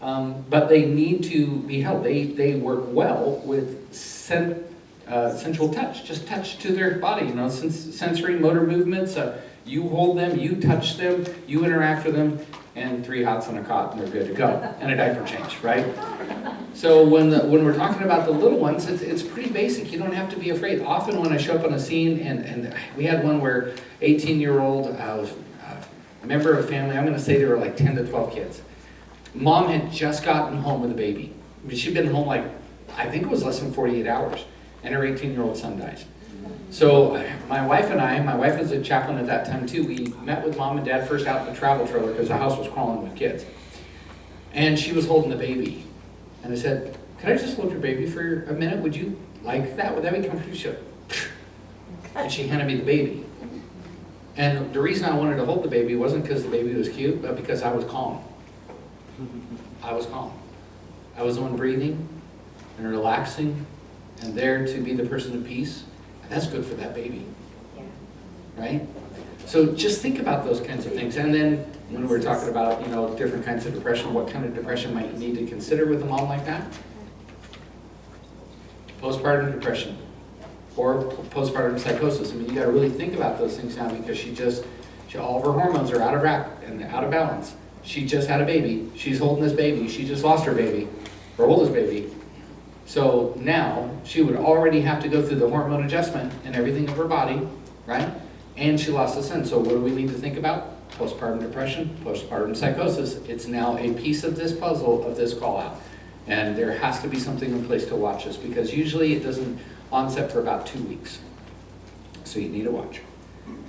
But they need to be held. They work well with central touch, just touch to their body, sensory motor movements. You hold them, you touch them, you interact with them, and 3 hots on a cot, and they're good to go. And a diaper change, right? So when we're talking about the little ones, it's pretty basic. You don't have to be afraid. Often when I show up on a scene, and we had one where 18-year-old was a member of a family, I'm going to say there were like 10 to 12 kids. Mom had just gotten home with a baby. I mean, she'd been home I think it was less than 48 hours, and her 18-year-old son dies. So my wife was a chaplain at that time too, we met with Mom and Dad first out in the travel trailer because the house was crawling with kids. And she was holding the baby. And I said, could I just hold your baby for a minute? Would you like that? Would that be comfortable? She said, and she handed me the baby. And the reason I wanted to hold the baby wasn't because the baby was cute, but because I was calm. I was calm. I was the one breathing and relaxing and there to be the person of peace. And that's good for that baby. Right? So just think about those kinds of things. And then when we're talking about, different kinds of depression, what kind of depression might you need to consider with a mom like that? Postpartum depression or postpartum psychosis. I mean, you got to really think about those things now because all of her hormones are out of whack and out of balance. She just had a baby. She's holding this baby. She just lost her baby, her oldest baby. So now she would already have to go through the hormone adjustment and everything of her body, right? And she lost a son. So what do we need to think about? Postpartum depression, postpartum psychosis. It's now a piece of this puzzle of this call out. And there has to be something in place to watch this because usually it doesn't onset for about 2 weeks. So you need to watch.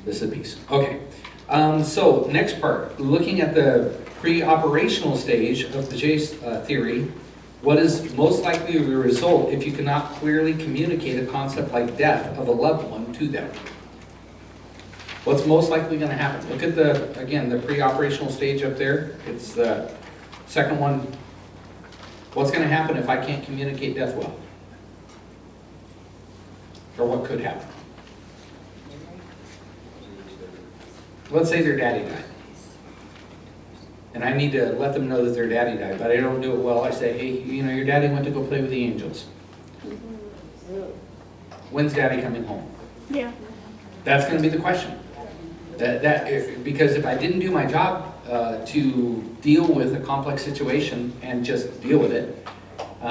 This is a piece. Okay. So next part, looking at the pre-operational stage of the J's theory, what is most likely the result if you cannot clearly communicate a concept like death of a loved one to them? What's most likely going to happen? Look at the pre-operational stage up there. It's the second one. What's going to happen if I can't communicate death well? Or what could happen? Let's say their daddy died. And I need to let them know that their daddy died, but I don't do it well. I say, hey, your daddy went to go play with the angels. When's daddy coming home? Yeah. That's going to be the question. Because if I didn't do my job to deal with a complex situation and just deal with it,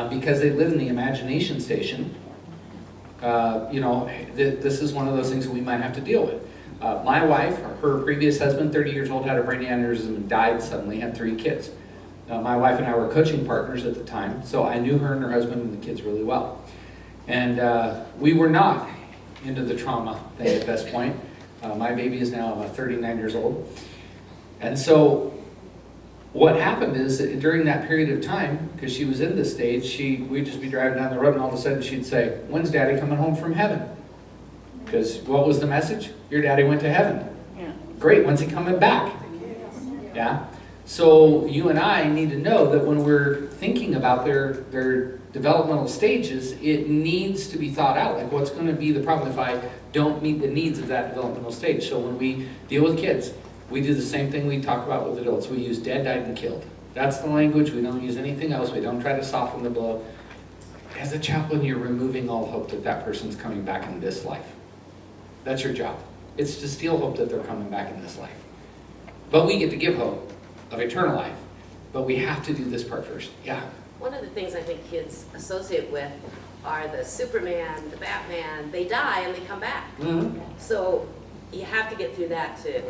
because they live in the imagination station, this is one of those things that we might have to deal with. My wife, her previous husband, 30 years old, had a brain aneurysm and died suddenly, had 3 kids. My wife and I were coaching partners at the time, so I knew her and her husband and the kids really well. And we were not into the trauma thing at this point. My baby is now 39 years old. And so what happened is that during that period of time, because she was in this stage, we'd just be driving down the road and all of a sudden she'd say, "When's Daddy coming home from heaven?" Because what was the message? Your daddy went to heaven. Yeah. Great, when's he coming back? Yeah. So you and I need to know that when we're thinking about their developmental stages, it needs to be thought out. Like, what's going to be the problem if I don't meet the needs of that developmental stage? So when we deal with kids, we do the same thing we talk about with adults. We use dead, died, and killed. That's the language. We don't use anything else. We don't try to soften the blow. As a chaplain, you're removing all hope that that person's coming back in this life. That's your job. It's to steal hope that they're coming back in this life. But we get to give hope of eternal life. But we have to do this part first. Yeah. One of the things I think kids associate with are the Superman, the Batman. They die and they come back. Mm-hmm. So you have to get through that too,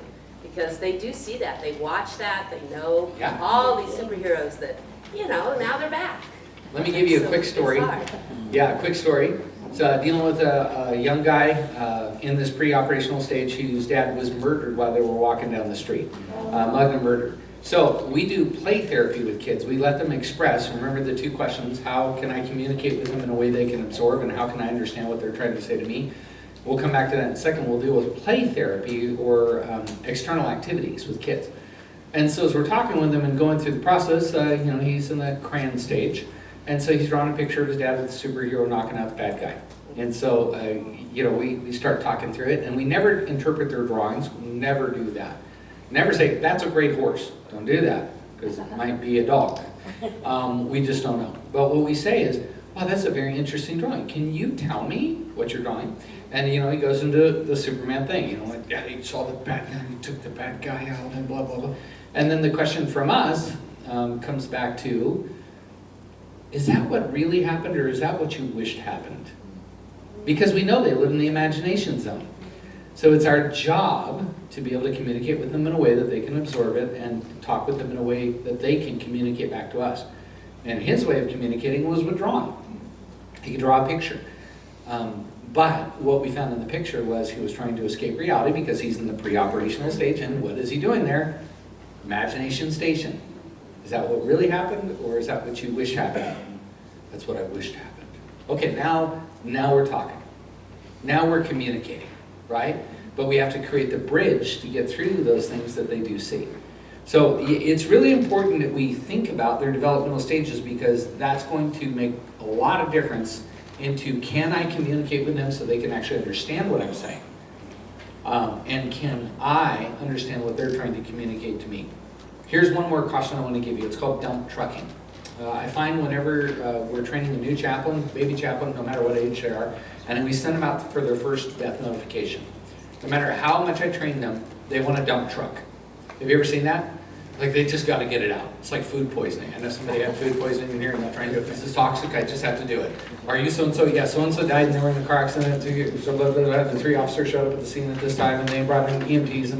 because they do see that. They watch that. They know Yeah. all these superheroes that, now they're back. Let me give you a So quick it's story. hard. Yeah, a quick story. So dealing with a young guy in this pre-operational stage whose dad was murdered while they were walking down the street, mugged and murdered. So we do play therapy with kids. We let them express. Remember the 2 questions: how can I communicate with them in a way they can absorb, and how can I understand what they're trying to say to me? We'll come back to that in a second. We'll deal with play therapy or external activities with kids. And so as we're talking with them and going through the process, he's in the crayon stage. And so he's drawing a picture of his dad with the superhero knocking out the bad guy. And so, we start talking through it, and we never interpret their drawings. We never do that. Never say, "That's a great horse." Don't do that, because it might be a dog. We just don't know. But what we say is, "Wow, that's a very interesting drawing. Can you tell me what you're drawing?" And, he goes into the Superman thing. Like, Daddy saw the bad guy, he took the bad guy out, and blah, blah, blah. And then the question from us comes back to, is that what really happened, or is that what you wished happened? Because we know they live in the imagination zone. So it's our job to be able to communicate with them in a way that they can absorb it and talk with them in a way that they can communicate back to us. And his way of communicating was with drawing. He could draw a picture. But what we found in the picture was he was trying to escape reality because he's in the pre-operational stage. And what is he doing there? Imagination station. Is that what really happened, or is that what you wish happened? That's what I wished happened. Okay, now we're talking. Now we're communicating, right? But we have to create the bridge to get through those things that they do see. So it's really important that we think about their developmental stages, because that's going to make a lot of difference into, can I communicate with them so they can actually understand what I'm saying? And can I understand what they're trying to communicate to me? Here's one more caution I want to give you. It's called dump trucking. I find whenever we're training a new chaplain, baby chaplain, no matter what age they are, and then we send them out for their first death notification. No matter how much I train them, they want a dump truck. Have you ever seen that? Like, they just got to get it out. It's like food poisoning. I know somebody had food poisoning in here and they're trying to do it. This is toxic, I just have to do it. Are you so-and-so? Yeah, so-and-so died and they were in a car accident. The 3 officers showed up at the scene at this time and they brought in EMTs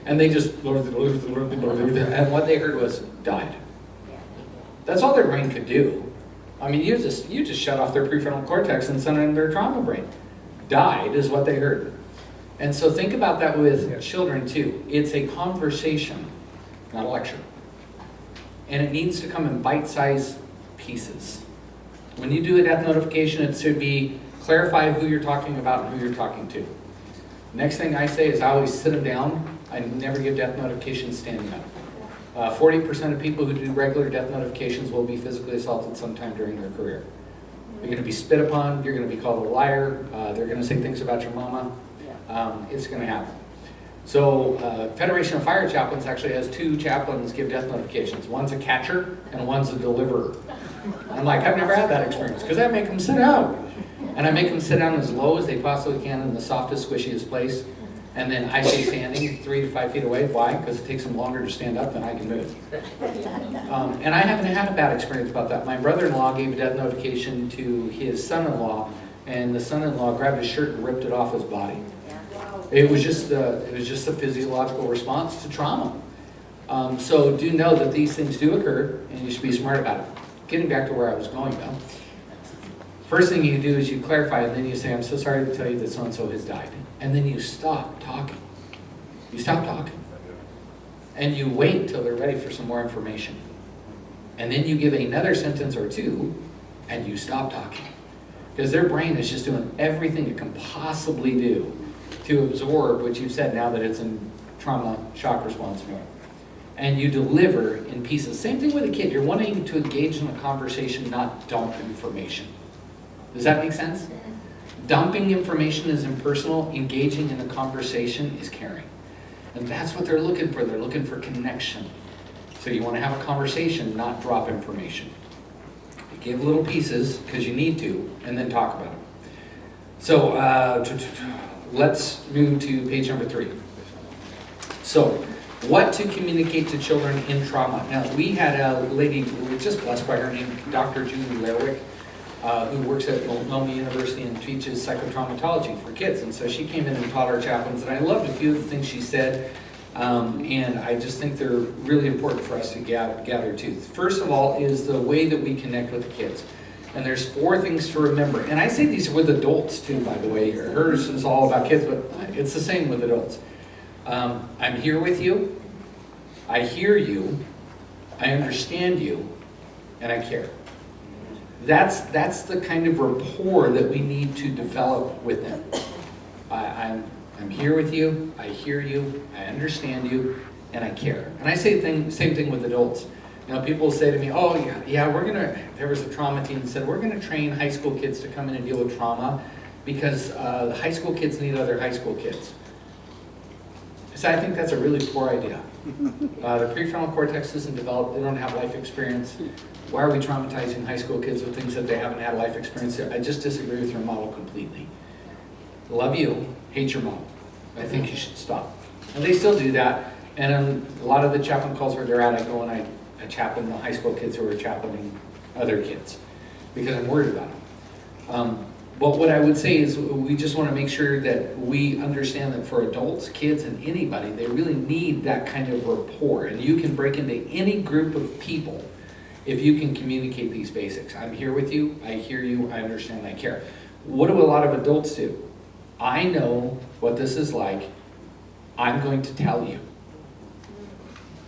and they just, and what they heard was, died. That's all their brain could do. I mean, you just shut off their prefrontal cortex and sent in their trauma brain. Died is what they heard. And so think about that with children too. It's a conversation, not a lecture. And it needs to come in bite-sized pieces. When you do a death notification, it should be clarify who you're talking about and who you're talking to. Next thing I say is I always sit them down. I never give death notifications standing up. 40% of people who do regular death notifications will be physically assaulted sometime during their career. You're going to be spit upon. You're going to be called a liar. They're going to say things about your mama. It's going to happen. So Federation of Fire Chaplains actually has 2 chaplains give death notifications. One's a catcher and one's a deliverer. I'm like, I've never had that experience, because I make them sit down. And I make them sit down as low as they possibly can in the softest, squishiest place. And then I stay standing 3 to 5 feet away. Why? Because it takes them longer to stand up than I can move. And I haven't had a bad experience about that. My brother-in-law gave a death notification to his son-in-law, and the son-in-law grabbed his shirt and ripped it off his body. It was just a physiological response to trauma. So do know that these things do occur, and you should be smart about it. Getting back to where I was going though. First thing you do is you clarify, and then you say, I'm so sorry to tell you that so-and-so has died. And then you stop talking. You stop talking. And you wait till they're ready for some more information. And then you give another sentence or two, and you stop talking. Because their brain is just doing everything it can possibly do to absorb what you've said now that it's in trauma shock response mode. And you deliver in pieces. Same thing with a kid. You're wanting to engage in a conversation, not dump information. Does that make sense? Dumping information is impersonal. Engaging in a conversation is caring. And that's what they're looking for. They're looking for connection. So you want to have a conversation, not drop information. You give little pieces because you need to, and then talk about it. So let's move to page number 3. So, what to communicate to children in trauma. Now, we had a lady, we were just blessed by her name, Dr. Julie Lerwick, who works at Multnomah University and teaches psychotraumatology for kids. And so she came in and taught our chaplains, and I loved a few of the things she said, and I just think they're really important for us to gather too. First of all is the way that we connect with the kids. And there's 4 things to remember. And I say these with adults too, by the way. Hers is all about kids, but it's the same with adults. I'm here with you, I hear you, I understand you, and I care. That's the kind of rapport that we need to develop with them. I'm here with you, I hear you, I understand you, and I care. And I say same thing with adults. You know, people say to me, oh yeah, there was a trauma team that said, we're gonna train high school kids to come in and deal with trauma because the high school kids need other high school kids. So I think that's a really poor idea. The prefrontal cortex isn't developed, they don't have life experience. Why are we traumatizing high school kids with things that they haven't had life experience? I just disagree with your model completely. Love you, hate your mom. I think you should stop. And they still do that. And a lot of the chaplain calls where they're at, I go and I chaplain the high school kids who are chaplaining other kids because I'm worried about them. But what I would say is we just want to make sure that we understand that for adults, kids, and anybody, they really need that kind of rapport. And you can break into any group of people if you can communicate these basics. I'm here with you, I hear you, I understand, I care. What do a lot of adults do? I know what this is like, I'm going to tell you.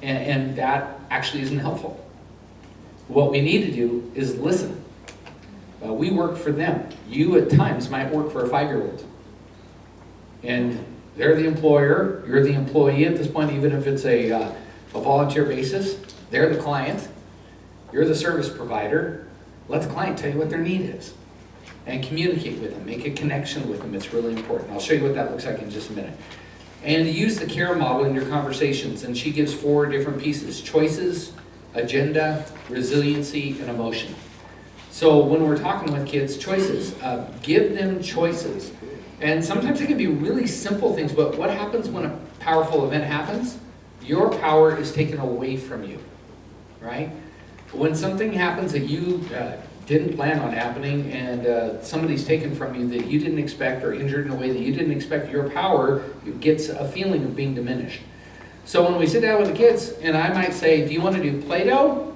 And that actually isn't helpful. What we need to do is listen. We work for them. You at times might work for a 5-year-old. And they're the employer, you're the employee at this point, even if it's a volunteer basis. They're the client, you're the service provider. Let the client tell you what their need is. And communicate with them, make a connection with them, it's really important. I'll show you what that looks like in just a minute. And use the care model in your conversations, and she gives 4 different pieces: choices, agenda, resiliency, and emotion. So when we're talking with kids, choices, give them choices. And sometimes it can be really simple things, but what happens when a powerful event happens? Your power is taken away from you, right? When something happens that you didn't plan on happening and somebody's taken from you that you didn't expect or injured in a way that you didn't expect, your power gets a feeling of being diminished. So when we sit down with the kids, and I might say, do you want to do Play-Doh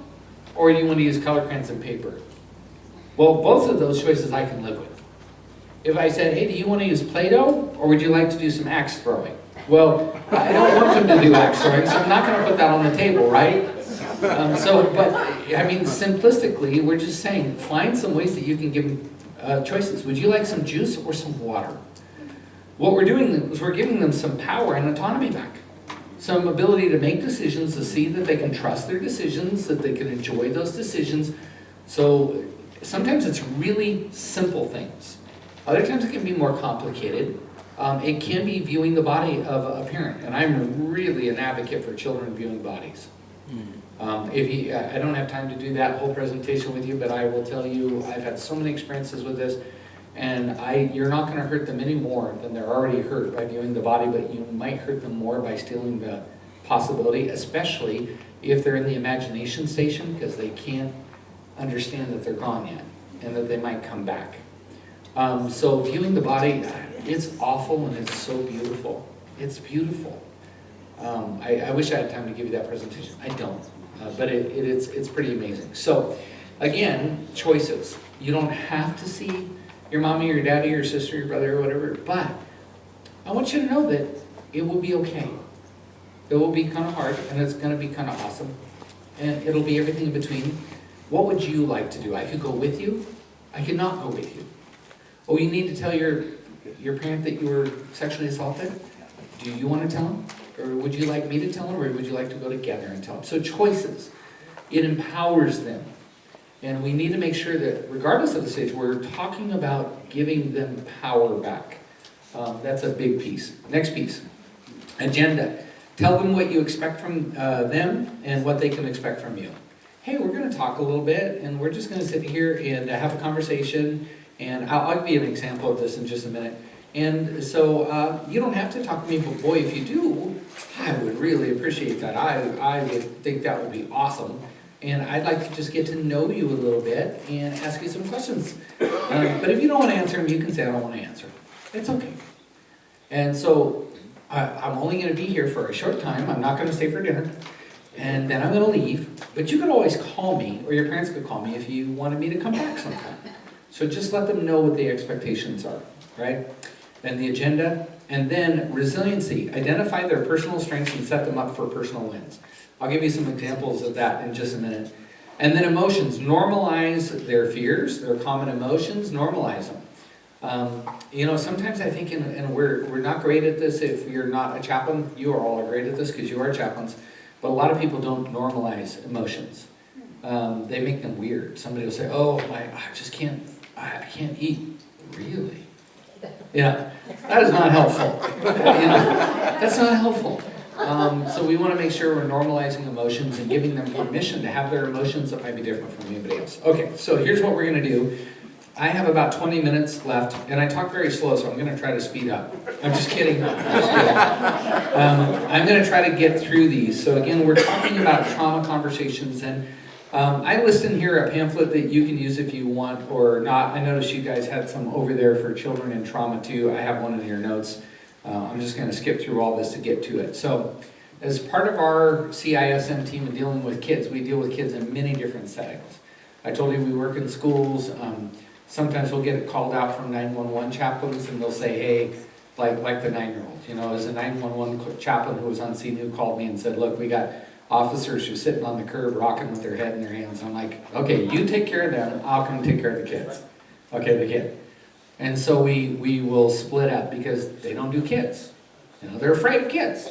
or do you want to use color crayons and paper? Well, both of those choices I can live with. If I said, hey, do you want to use Play-Doh or would you like to do some axe throwing? Well, I don't want them to do axe throwing, so I'm not going to put that on the table, right? But I mean, simplistically, we're just saying, find some ways that you can give them choices. Would you like some juice or some water? What we're doing is we're giving them some power and autonomy back. Some ability to make decisions, to see that they can trust their decisions, that they can enjoy those decisions. So sometimes it's really simple things. Other times it can be more complicated. It can be viewing the body of a parent, and I'm really an advocate for children viewing bodies. I don't have time to do that whole presentation with you, but I will tell you I've had so many experiences with this, and you're not going to hurt them any more than they're already hurt by viewing the body, but you might hurt them more by stealing the possibility, especially if they're in the imagination station, because they can't understand that they're gone yet and that they might come back. So viewing the body, It's awful and it's so beautiful. It's beautiful. I wish I had time to give you that presentation. I don't, but it's pretty amazing. So, again, choices. You don't have to see your mommy, your daddy, your sister, your brother, or whatever, but I want you to know that it will be okay. It will be kind of hard, and it's going to be kind of awesome, and it'll be everything in between. What would you like to do? I could go with you. I could not go with you. Oh, you need to tell your parent that you were sexually assaulted? Do you want to tell them? Or would you like me to tell them, or would you like to go together and tell them? So choices. It empowers them. And we need to make sure that regardless of the stage, we're talking about giving them power back. That's a big piece. Next piece, agenda. Tell them what you expect from them and what they can expect from you. Hey, we're going to talk a little bit, and we're just going to sit here and have a conversation. And I'll give you an example of this in just a minute. And so you don't have to talk to me, but boy, if you do, I would really appreciate that. I would think that would be awesome. And I'd like to just get to know you a little bit and ask you some questions. But if you don't want to answer them, you can say, I don't want to answer. It's okay. And so I'm only going to be here for a short time. I'm not going to stay for dinner. And then I'm going to leave. But you could always call me, or your parents could call me if you wanted me to come back sometime. So just let them know what the expectations are, right? And the agenda. And then resiliency. Identify their personal strengths and set them up for personal wins. I'll give you some examples of that in just a minute. And then emotions. Normalize their fears, their common emotions. Normalize them. Sometimes I think, and we're not great at this if you're not a chaplain. You are all great at this because you are chaplains. But a lot of people don't normalize emotions. They make them weird. Somebody will say, oh, I can't eat. Really? Yeah, that is not helpful. That's not helpful. So we want to make sure we're normalizing emotions and giving them permission to have their emotions that might be different from anybody else. Okay, so here's what we're going to do. I have about 20 minutes left, and I talk very slow, so I'm going to try to speed up. I'm just kidding. I'm going to try to get through these. So again, we're talking about trauma conversations, and I list in here a pamphlet that you can use if you want or not. I noticed you guys had some over there for children in trauma too. I have one in your notes. I'm just going to skip through all this to get to it. So as part of our CISM team in dealing with kids, we deal with kids in many different settings. I told you we work in schools. Sometimes we'll get called out from 911 chaplains, and they'll say, hey, like the 9-year-old. As a 911 chaplain who was on scene who called me and said, look, we got officers who are sitting on the curb rocking with their head in their hands. I'm like, okay, you take care of them, I'll come take care of the kids. Okay, the kid. And so we will split up because they don't do kids. They're afraid of kids.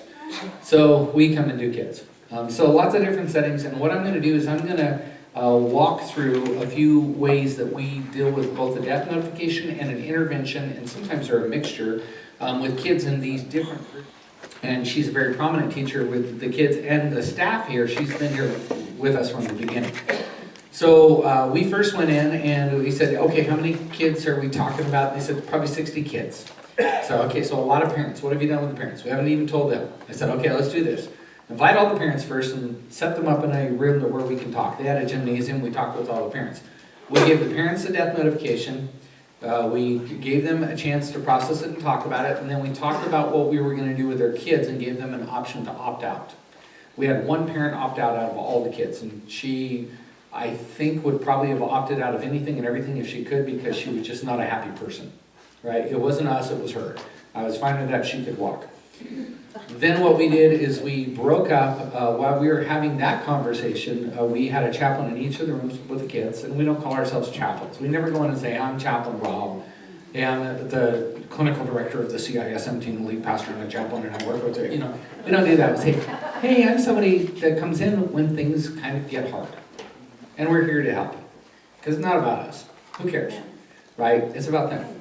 So we come and do kids. So lots of different settings, and what I'm going to do is I'm going to walk through a few ways that we deal with both a death notification and an intervention, and sometimes they're a mixture, with kids in these different groups. And she's a very prominent teacher with the kids and the staff here. She's been here with us from the beginning. So we first went in and we said, okay, how many kids are we talking about? They said, probably 60 kids. So, okay, so a lot of parents. What have you done with the parents? We haven't even told them. I said, okay, let's do this. Invite all the parents first and set them up in a room where we can talk. They had a gymnasium. We talked with all the parents. We gave the parents a death notification. We gave them a chance to process it and talk about it. And then we talked about what we were going to do with their kids and gave them an option to opt out. We had one parent opt out of all the kids. And she, I think, would probably have opted out of anything and everything if she could, because she was just not a happy person. Right? It wasn't us, it was her. I was fine with that. She could walk. Then what we did is we broke up, while we were having that conversation, we had a chaplain in each of the rooms with the kids, and we don't call ourselves chaplains. We never go in and say, I'm Chaplain Rob, and I'm the clinical director of the CISM team, the lead pastor and a chaplain, and I work with her. We don't do that. We say, hey, I'm somebody that comes in when things kind of get hard, and we're here to help you. Because it's not about us. Who cares? Right? It's about them.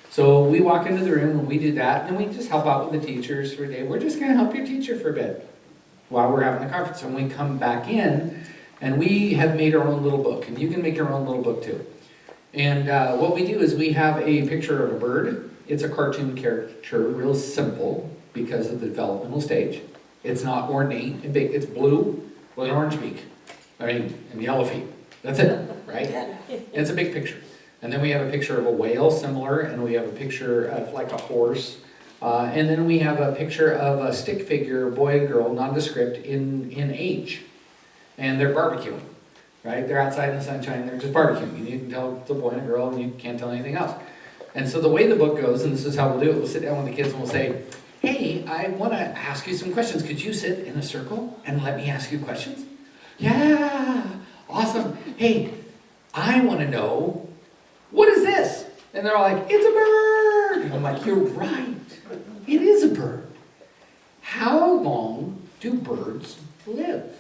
So we walk into the room and we do that, and we just help out with the teachers for a day. We're just going to help your teacher for a bit while we're having the conference. And we come back in, and we have made our own little book, and you can make your own little book too. And what we do is we have a picture of a bird. It's a cartoon caricature, real simple because of the developmental stage. It's not ornate and big. It's blue with an orange beak. And yellow feet. That's it, right? It's a big picture. And then we have a picture of a whale, similar, and we have a picture of like a horse. And then we have a picture of a stick figure, boy and girl, nondescript, in age. And they're barbecuing, right? They're outside in the sunshine, they're just barbecuing. And you can tell it's a boy and a girl, and you can't tell anything else. And so the way the book goes, and this is how we'll do it, we'll sit down with the kids and we'll say, hey, I want to ask you some questions. Could you sit in a circle and let me ask you questions? Yeah, awesome. Hey, I want to know, what is this? And they're all like, it's a bird. And I'm like, you're right. It is a bird. How long do birds live?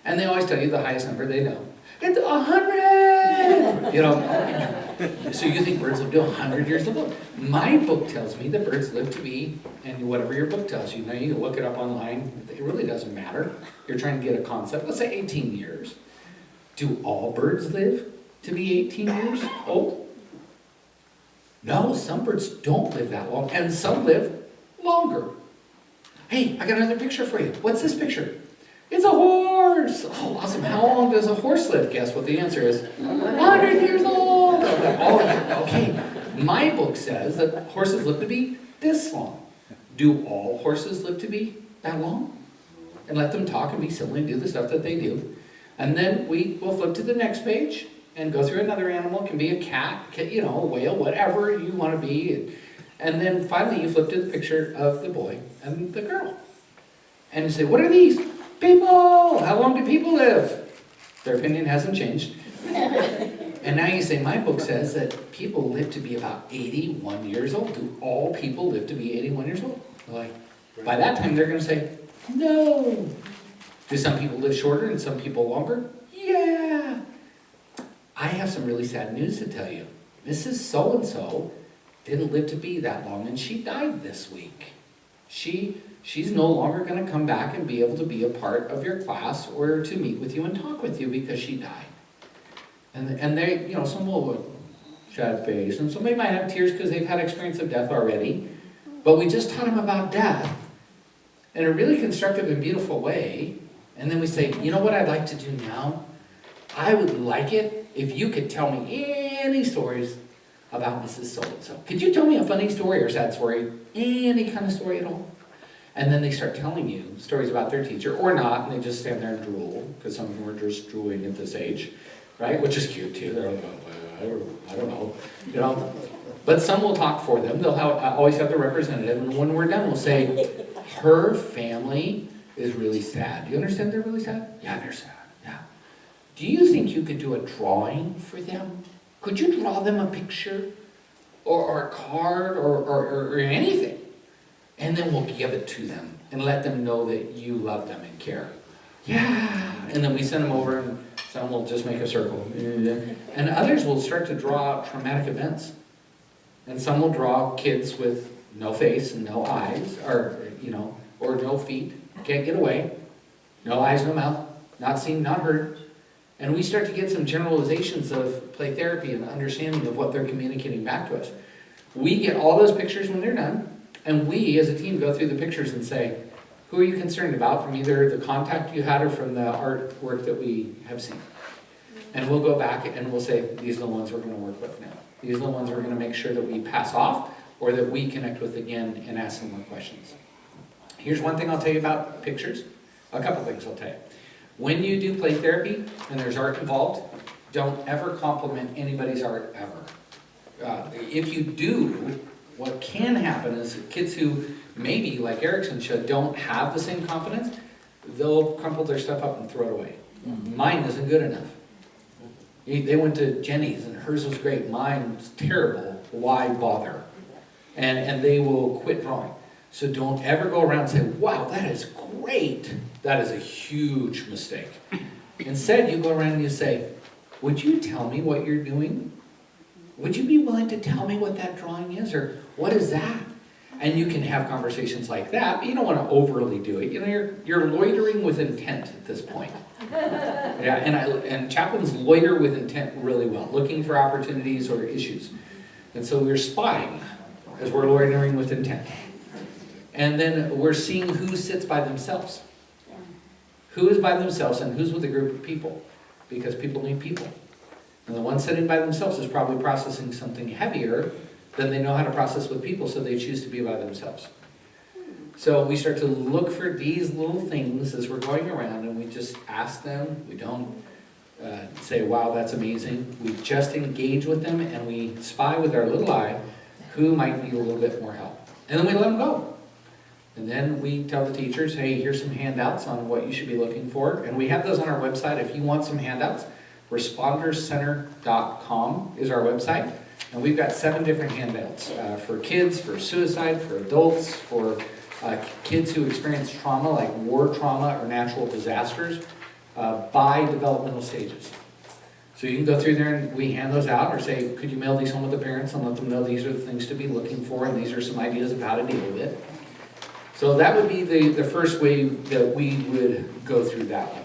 And they always tell you the highest number they know. It's 100! You know, so you think birds live to 100 years old? My book tells me that birds live to be, and whatever your book tells you, now you can look it up online, it really doesn't matter. You're trying to get a concept, let's say 18 years. Do all birds live to be 18 years old? No, some birds don't live that long, and some live longer. Hey, I got another picture for you. What's this picture? It's a horse. Oh, awesome. How long does a horse live? Guess what the answer is? 100 years old. Oh, okay. My book says that horses live to be this long. Do all horses live to be that long? And let them talk and be silly and do the stuff that they do. And then we will flip to the next page and go through another animal. It can be a cat, you know, a whale, whatever you want to be. And then finally you flip to the picture of the boy and the girl. And you say, what are these? People! How long do people live? Their opinion hasn't changed. And now you say, my book says that people live to be about 81 years old. Do all people live to be 81 years old? Like, by that time they're going to say, no. Do some people live shorter and some people longer? Yeah. I have some really sad news to tell you. Mrs. So-and-so didn't live to be that long, and she died this week. She's no longer going to come back and be able to be a part of your class or to meet with you and talk with you because she died. And they, you know, some will have a sad face, and somebody might have tears because they've had experience of death already. But we just taught them about death in a really constructive and beautiful way. And then we say, you know what I'd like to do now? I would like it if you could tell me any stories about Mrs. So-and-so. Could you tell me a funny story or sad story? Any kind of story at all? And then they start telling you stories about their teacher, or not, and they just stand there and drool, because some of them are just drooling at this age, right? Which is cute too. They're like, I don't know, you know. But some will talk for them. They'll always have the representative, and when we're done, we'll say, her family is really sad. Do you understand they're really sad? Yeah, they're sad, yeah. Do you think you could do a drawing for them? Could you draw them a picture, or a card, or anything? And then we'll give it to them and let them know that you love them and care. Yeah. And then we send them over, and some will just make a circle. And others will start to draw traumatic events. And some will draw kids with no face and no eyes, or, you know, or no feet, can't get away, no eyes, no mouth, not seen, not heard. And we start to get some generalizations of play therapy and understanding of what they're communicating back to us. We get all those pictures when they're done. And we, as a team, go through the pictures and say, who are you concerned about from either the contact you had or from the artwork that we have seen? And we'll go back and we'll say, these are the ones we're going to work with now. These are the ones we're going to make sure that we pass off or that we connect with again and ask some more questions. Here's one thing I'll tell you about pictures. A couple things I'll tell you. When you do play therapy and there's art involved, don't ever compliment anybody's art ever. If you do, what can happen is kids who maybe, like Erickson should, don't have the same confidence, they'll crumple their stuff up and throw it away. Mine isn't good enough. They went to Jenny's and hers was great, mine's terrible, why bother? And they will quit drawing. So don't ever go around and say, wow, that is great. That is a huge mistake. Instead, you go around and you say, would you tell me what you're doing? Would you be willing to tell me what that drawing is? Or what is that? And you can have conversations like that, but you don't want to overly do it. You know, you're loitering with intent at this point. Yeah, and chaplains loiter with intent really well, looking for opportunities or issues. And so we're spying as we're loitering with intent. And then we're seeing who sits by themselves. Who is by themselves and who's with a group of people. Because people need people. And the one sitting by themselves is probably processing something heavier than they know how to process with people, so they choose to be by themselves. So we start to look for these little things as we're going around, and we just ask them. We don't say, wow, that's amazing. We just engage with them, and we spy with our little eye who might need a little bit more help. And then we let them go. And then we tell the teachers, hey, here's some handouts on what you should be looking for. And we have those on our website if you want some handouts. ResponderCenter.com is our website. And we've got 7 different handouts for kids, for suicide, for adults, for kids who experience trauma like war trauma or natural disasters by developmental stages. So you can go through there and we hand those out, or say, could you mail these home with the parents and let them know these are the things to be looking for and these are some ideas of how to deal with it. So that would be the first way that we would go through that one.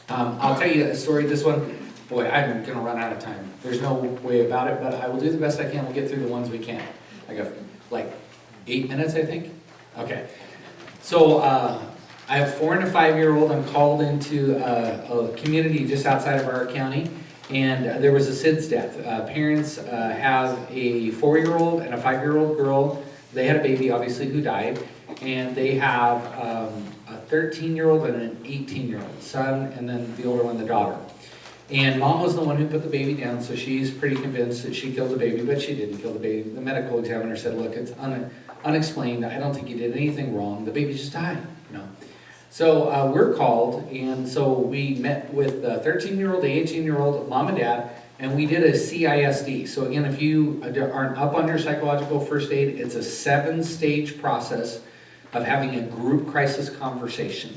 I'll tell you a story. This one, boy, I'm going to run out of time. There's no way about it, but I will do the best I can. We'll get through the ones we can. I got like 8 minutes, I think. Okay. So I have a 4- and a 5-year-old. I'm called into a community just outside of our county, and there was a SIDS death. Parents have a 4-year-old and a 5-year-old girl. They had a baby, obviously, who died. And they have a 13-year-old and an 18-year-old son, and then the older one, the daughter. And mom was the one who put the baby down, so she's pretty convinced that she killed the baby, but she didn't kill the baby. The medical examiner said, look, it's unexplained. I don't think you did anything wrong. The baby just died, you know. So we're called, and so we met with the 13-year-old, the 18-year-old, mom and dad, and we did a CISD. So again, if you aren't up on your psychological first aid, it's a 7-stage process of having a group crisis conversation.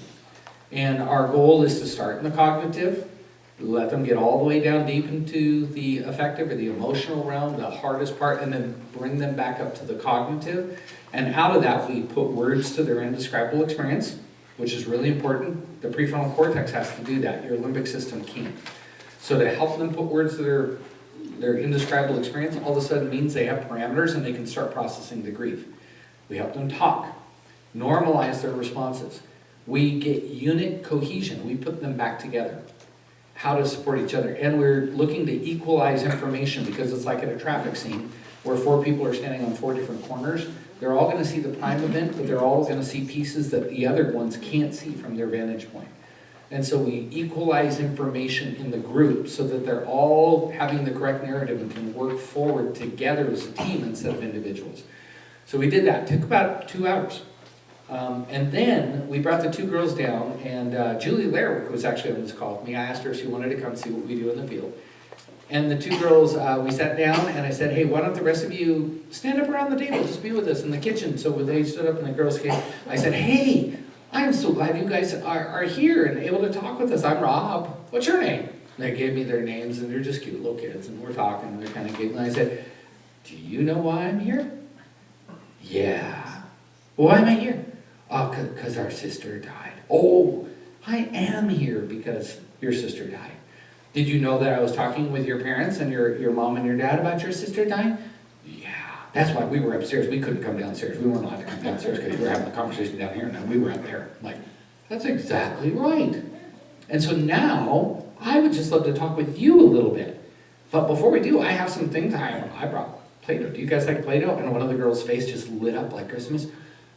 And our goal is to start in the cognitive, let them get all the way down deep into the affective or the emotional realm, the hardest part, and then bring them back up to the cognitive. And out of that, we put words to their indescribable experience, which is really important. The prefrontal cortex has to do that. Your limbic system can't. So to help them put words to their indescribable experience, all of a sudden means they have parameters and they can start processing the grief. We help them talk, normalize their responses. We get unit cohesion. We put them back together. How to support each other. And we're looking to equalize information because it's like at a traffic scene where 4 people are standing on 4 different corners. They're all going to see the prime event, but they're all going to see pieces that the other ones can't see from their vantage point. And so we equalize information in the group so that they're all having the correct narrative and can work forward together as a team instead of individuals. So we did that. It took about 2 hours. And then we brought the 2 girls down, and Julie Lairwick was actually on this call with me. I asked her if she wanted to come see what we do in the field. And the 2 girls, we sat down, and I said, hey, why don't the rest of you stand up around the table, just be with us in the kitchen. So when they stood up and the girls came, I said, hey, I am so glad you guys are here and able to talk with us. I'm Rob. What's your name? And they gave me their names, and they're just cute little kids, and we're talking, and they're kind of giggling. I said, do you know why I'm here? Yeah. Why am I here? Oh, because our sister died. Oh, I am here because your sister died. Did you know that I was talking with your parents and your mom and your dad about your sister dying? Yeah. That's why we were upstairs. We couldn't come downstairs. We weren't allowed to come downstairs because we were having a conversation down here, and then we were up there. I'm like, that's exactly right. And so now, I would just love to talk with you a little bit. But before we do, I have some things. I brought Play-Doh. Do you guys like Play-Doh? And one of the girls' face just lit up like Christmas.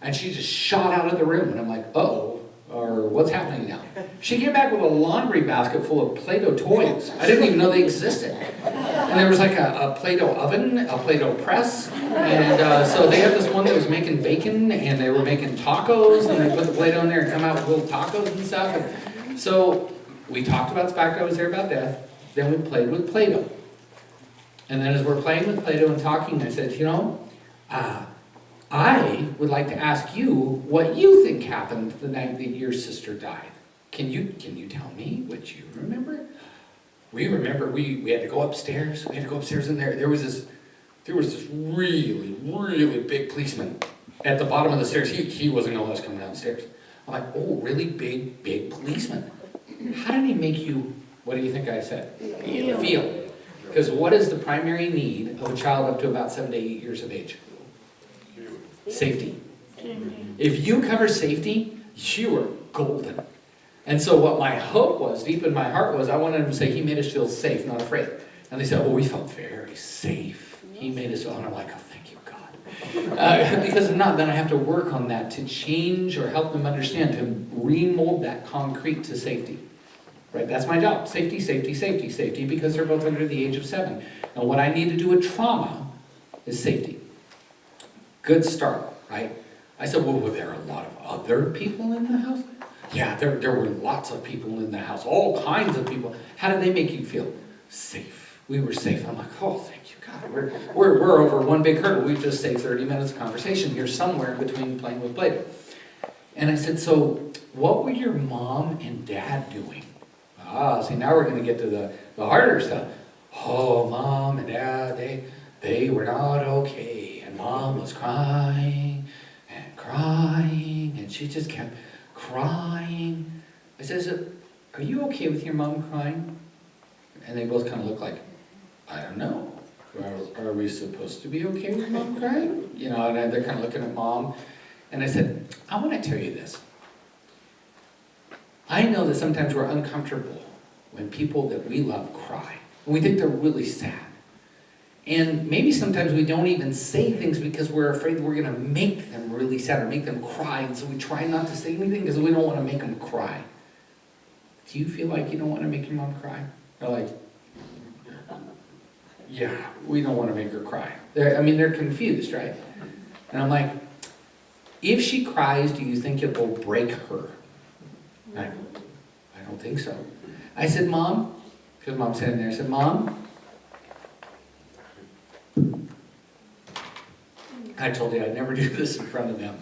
And she just shot out of the room. And I'm like, uh-oh, or what's happening now? She came back with a laundry basket full of Play-Doh toys. I didn't even know they existed. And there was like a Play-Doh oven, a Play-Doh press. And so they had this one that was making bacon, and they were making tacos, and they put the Play-Doh in there and come out with little tacos and stuff. And so we talked about the fact I was there about death. Then we played with Play-Doh. And then as we're playing with Play-Doh and talking, I said, you know, I would like to ask you what you think happened the night that your sister died. Can you tell me what you remember? We remember we had to go upstairs. We had to go upstairs, and there was this really, really big policeman at the bottom of the stairs. He wasn't going to let us come downstairs. I'm like, oh, really big policeman. How did he make you, what do you think I said? Feel. Because what is the primary need of a child up to about 7 to 8 years of age? Safety. If you cover safety, you are golden. And so what my hope was, deep in my heart was, I wanted them to say, he made us feel safe, not afraid. And they said, oh, we felt very safe. He made us feel, and I'm like, oh, thank you, God. Because if not, then I have to work on that to change or help them understand, to remold that concrete to safety. Right, that's my job. Safety, safety, safety, safety, because they're both under the age of 7. And what I need to do with trauma is safety. Good start, right? I said, well, were there a lot of other people in the house? Yeah, there were lots of people in the house, all kinds of people. How did they make you feel? Safe. We were safe. I'm like, oh, thank you, God. We're over one big hurdle. We've just saved 30 minutes of conversation here somewhere in between playing with Play-Doh. And I said, so what were your mom and dad doing? See, now we're going to get to the harder stuff. Oh, mom and dad, they were not okay. And mom was crying and crying, and she just kept crying. I said, are you okay with your mom crying? And they both kind of look like, I don't know. Are we supposed to be okay with mom crying? You know, and they're kind of looking at mom. And I said, I want to tell you this. I know that sometimes we're uncomfortable when people that we love cry. And we think they're really sad. And maybe sometimes we don't even say things because we're afraid we're going to make them really sad or make them cry. And so we try not to say anything because we don't want to make them cry. Do you feel like you don't want to make your mom cry? They're like, yeah, we don't want to make her cry. They're confused, right? And I'm like, if she cries, do you think it will break her? I don't think so. I said, Mom, because Mom's sitting there, I said, Mom, I told you I'd never do this in front of them.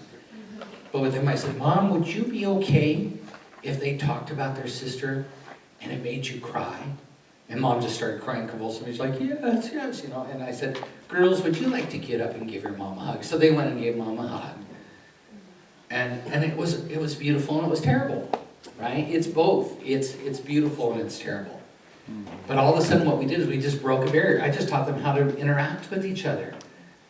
But with them, I said, Mom, would you be okay if they talked about their sister and it made you cry? And Mom just started crying convulsively. She's like, yes, yes, you know. And I said, girls, would you like to get up and give your mom a hug? So they went and gave Mom a hug. And it was beautiful and it was terrible, right? It's both. It's beautiful and it's terrible. But all of a sudden what we did is we just broke a barrier. I just taught them how to interact with each other.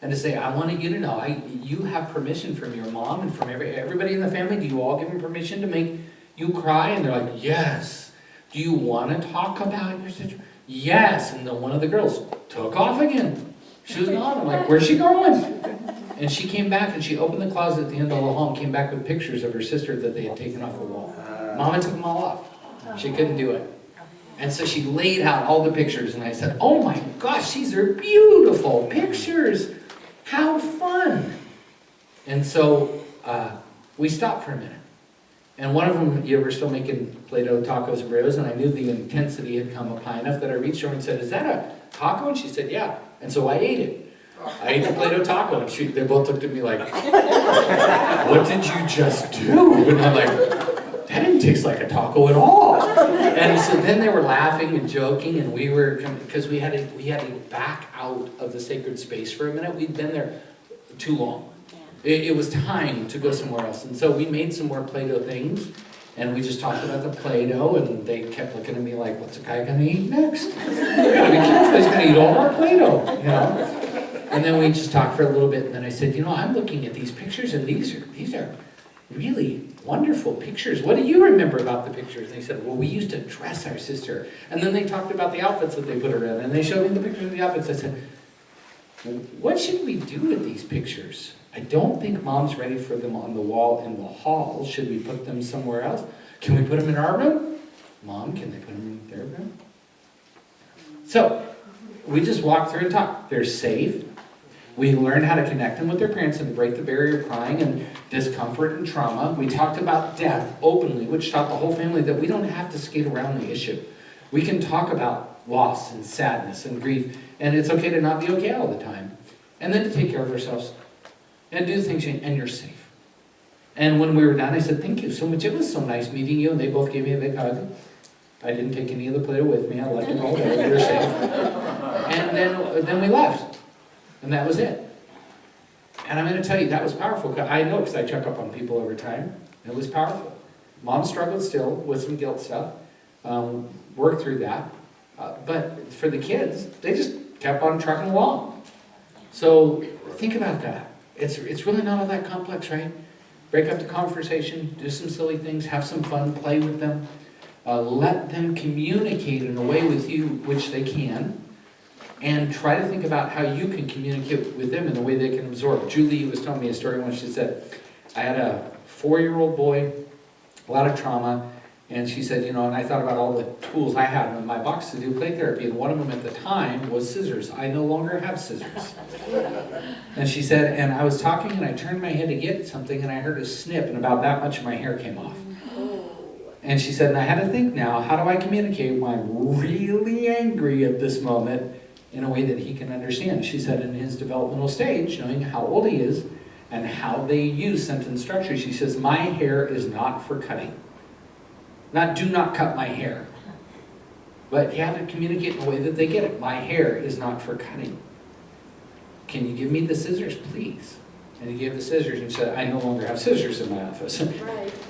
And to say, I wanted you to know, you have permission from your mom and from everybody in the family. Do you all give them permission to make you cry? And they're like, yes. Do you want to talk about your sister? Yes. And then one of the girls took off again. She was gone. I'm like, where's she going? And she came back and she opened the closet at the end of the hall and came back with pictures of her sister that they had taken off the wall. Mama took them all off. She couldn't do it. And so she laid out all the pictures and I said, oh my gosh, these are beautiful pictures. How fun. And so we stopped for a minute. And one of them, we're still making Play-Doh tacos and burritos, and I knew the intensity had come up high enough that I reached her and said, is that a taco? And she said, yeah. And so I ate it. I ate the Play-Doh taco, and they both looked at me like, what did you just do? And I'm like, that didn't taste like a taco at all. And so then they were laughing and joking, and we were, because we had to back out of the sacred space for a minute. We'd been there too long. It was time to go somewhere else. And so we made some more Play-Doh things, and we just talked about the Play-Doh, and they kept looking at me like, what's the guy gonna eat next? We gotta be careful, he's gonna eat all our Play-Doh, you know? And then we just talked for a little bit, and then I said, I'm looking at these pictures, and these are really wonderful pictures. What do you remember about the pictures? And they said, well, we used to dress our sister. And then they talked about the outfits that they put her in, and they showed me the pictures of the outfits. I said, what should we do with these pictures? I don't think Mom's ready for them on the wall in the hall. Should we put them somewhere else? Can we put them in our room? Mom, can they put them in their room? So, we just walked through and talked. They're safe. We learned how to connect them with their parents and break the barrier of crying and discomfort and trauma. We talked about death openly, which taught the whole family that we don't have to skate around the issue. We can talk about loss and sadness and grief, and it's okay to not be okay all the time. And then to take care of ourselves and do things, and you're safe. And when we were done, I said, thank you so much. It was so nice meeting you, and they both gave me a big hug. I didn't take any of the Play-Doh with me. I left it all there. We were safe. And then we left. And that was it. And I'm going to tell you, that was powerful. I know because I check up on people over time. It was powerful. Mom struggled still with some guilt stuff. Worked through that. But for the kids, they just kept on trucking along. So think about that. It's really not all that complex, right? Break up the conversation, do some silly things, have some fun, play with them. Let them communicate in a way with you which they can, and try to think about how you can communicate with them in a way they can absorb. Julie was telling me a story once. She said, I had a 4-year-old boy, a lot of trauma, and she said, and I thought about all the tools I had in my box to do play therapy, and one of them at the time was scissors. I no longer have scissors. And she said, and I was talking, and I turned my head to get something, and I heard a snip, and about that much of my hair came off. And she said, and I had to think now, how do I communicate when I'm really angry at this moment in a way that he can understand? She said, in his developmental stage, knowing how old he is and how they use sentence structure, she says, my hair is not for cutting. Not do not cut my hair. But you have to communicate in a way that they get it. My hair is not for cutting. Can you give me the scissors, please? And he gave the scissors and said, I no longer have scissors in my office,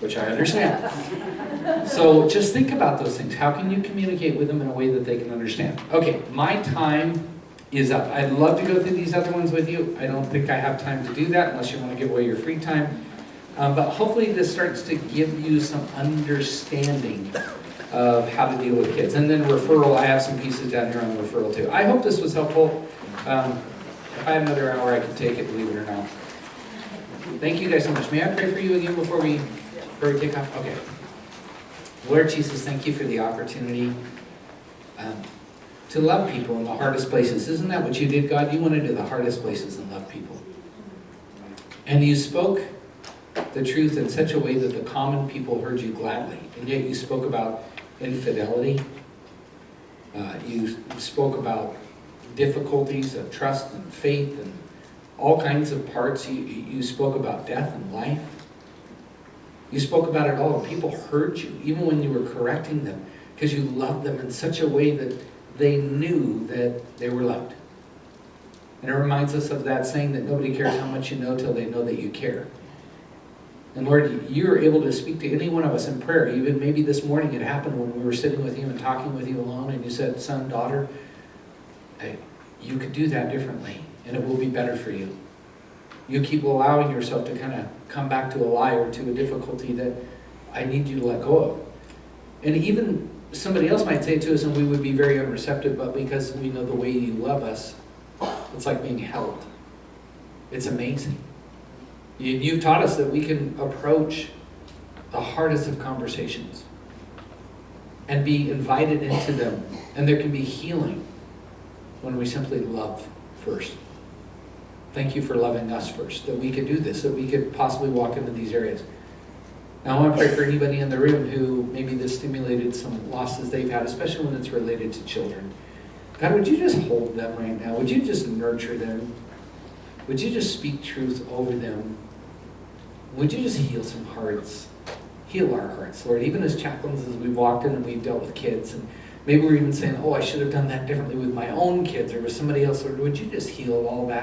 which I understand. So just think about those things. How can you communicate with them in a way that they can understand? Okay, my time is up. I'd love to go through these other ones with you. I don't think I have time to do that unless you want to give away your free time. But hopefully this starts to give you some understanding of how to deal with kids. And then referral, I have some pieces down here on the referral too. I hope this was helpful. If I had another hour, I could take it, believe it or not. Thank you guys so much. May I pray for you again before we take off? Okay. Lord Jesus, thank you for the opportunity to love people in the hardest places. Isn't that what you did, God? You went into the hardest places and loved people. And you spoke the truth in such a way that the common people heard you gladly. And yet you spoke about infidelity. You spoke about difficulties of trust and faith and all kinds of parts. You spoke about death and life. You spoke about it all, and people heard you, even when you were correcting them, because you loved them in such a way that they knew that they were loved. And it reminds us of that saying that nobody cares how much you know till they know that you care. And Lord, you're able to speak to any one of us in prayer. Even maybe this morning it happened when we were sitting with you and talking with you alone, and you said, son, daughter, you could do that differently, and it will be better for you. You keep allowing yourself to kind of come back to a lie or to a difficulty that I need you to let go of. And even somebody else might say it to us and we would be very unreceptive, but because we know the way you love us, it's like being held. It's amazing. You've taught us that we can approach the hardest of conversations and be invited into them, and there can be healing when we simply love first. Thank you for loving us first, that we could do this, that we could possibly walk into these areas. Now I want to pray for anybody in the room who maybe this stimulated some losses they've had, especially when it's related to children. God, would you just hold them right now? Would you just nurture them? Would you just speak truth over them? Would you just heal some hearts? Heal our hearts, Lord, even as chaplains, as we've walked in and we've dealt with kids, and maybe we're even saying, oh, I should have done that differently with my own kids or with somebody else. Lord, would you just heal all that?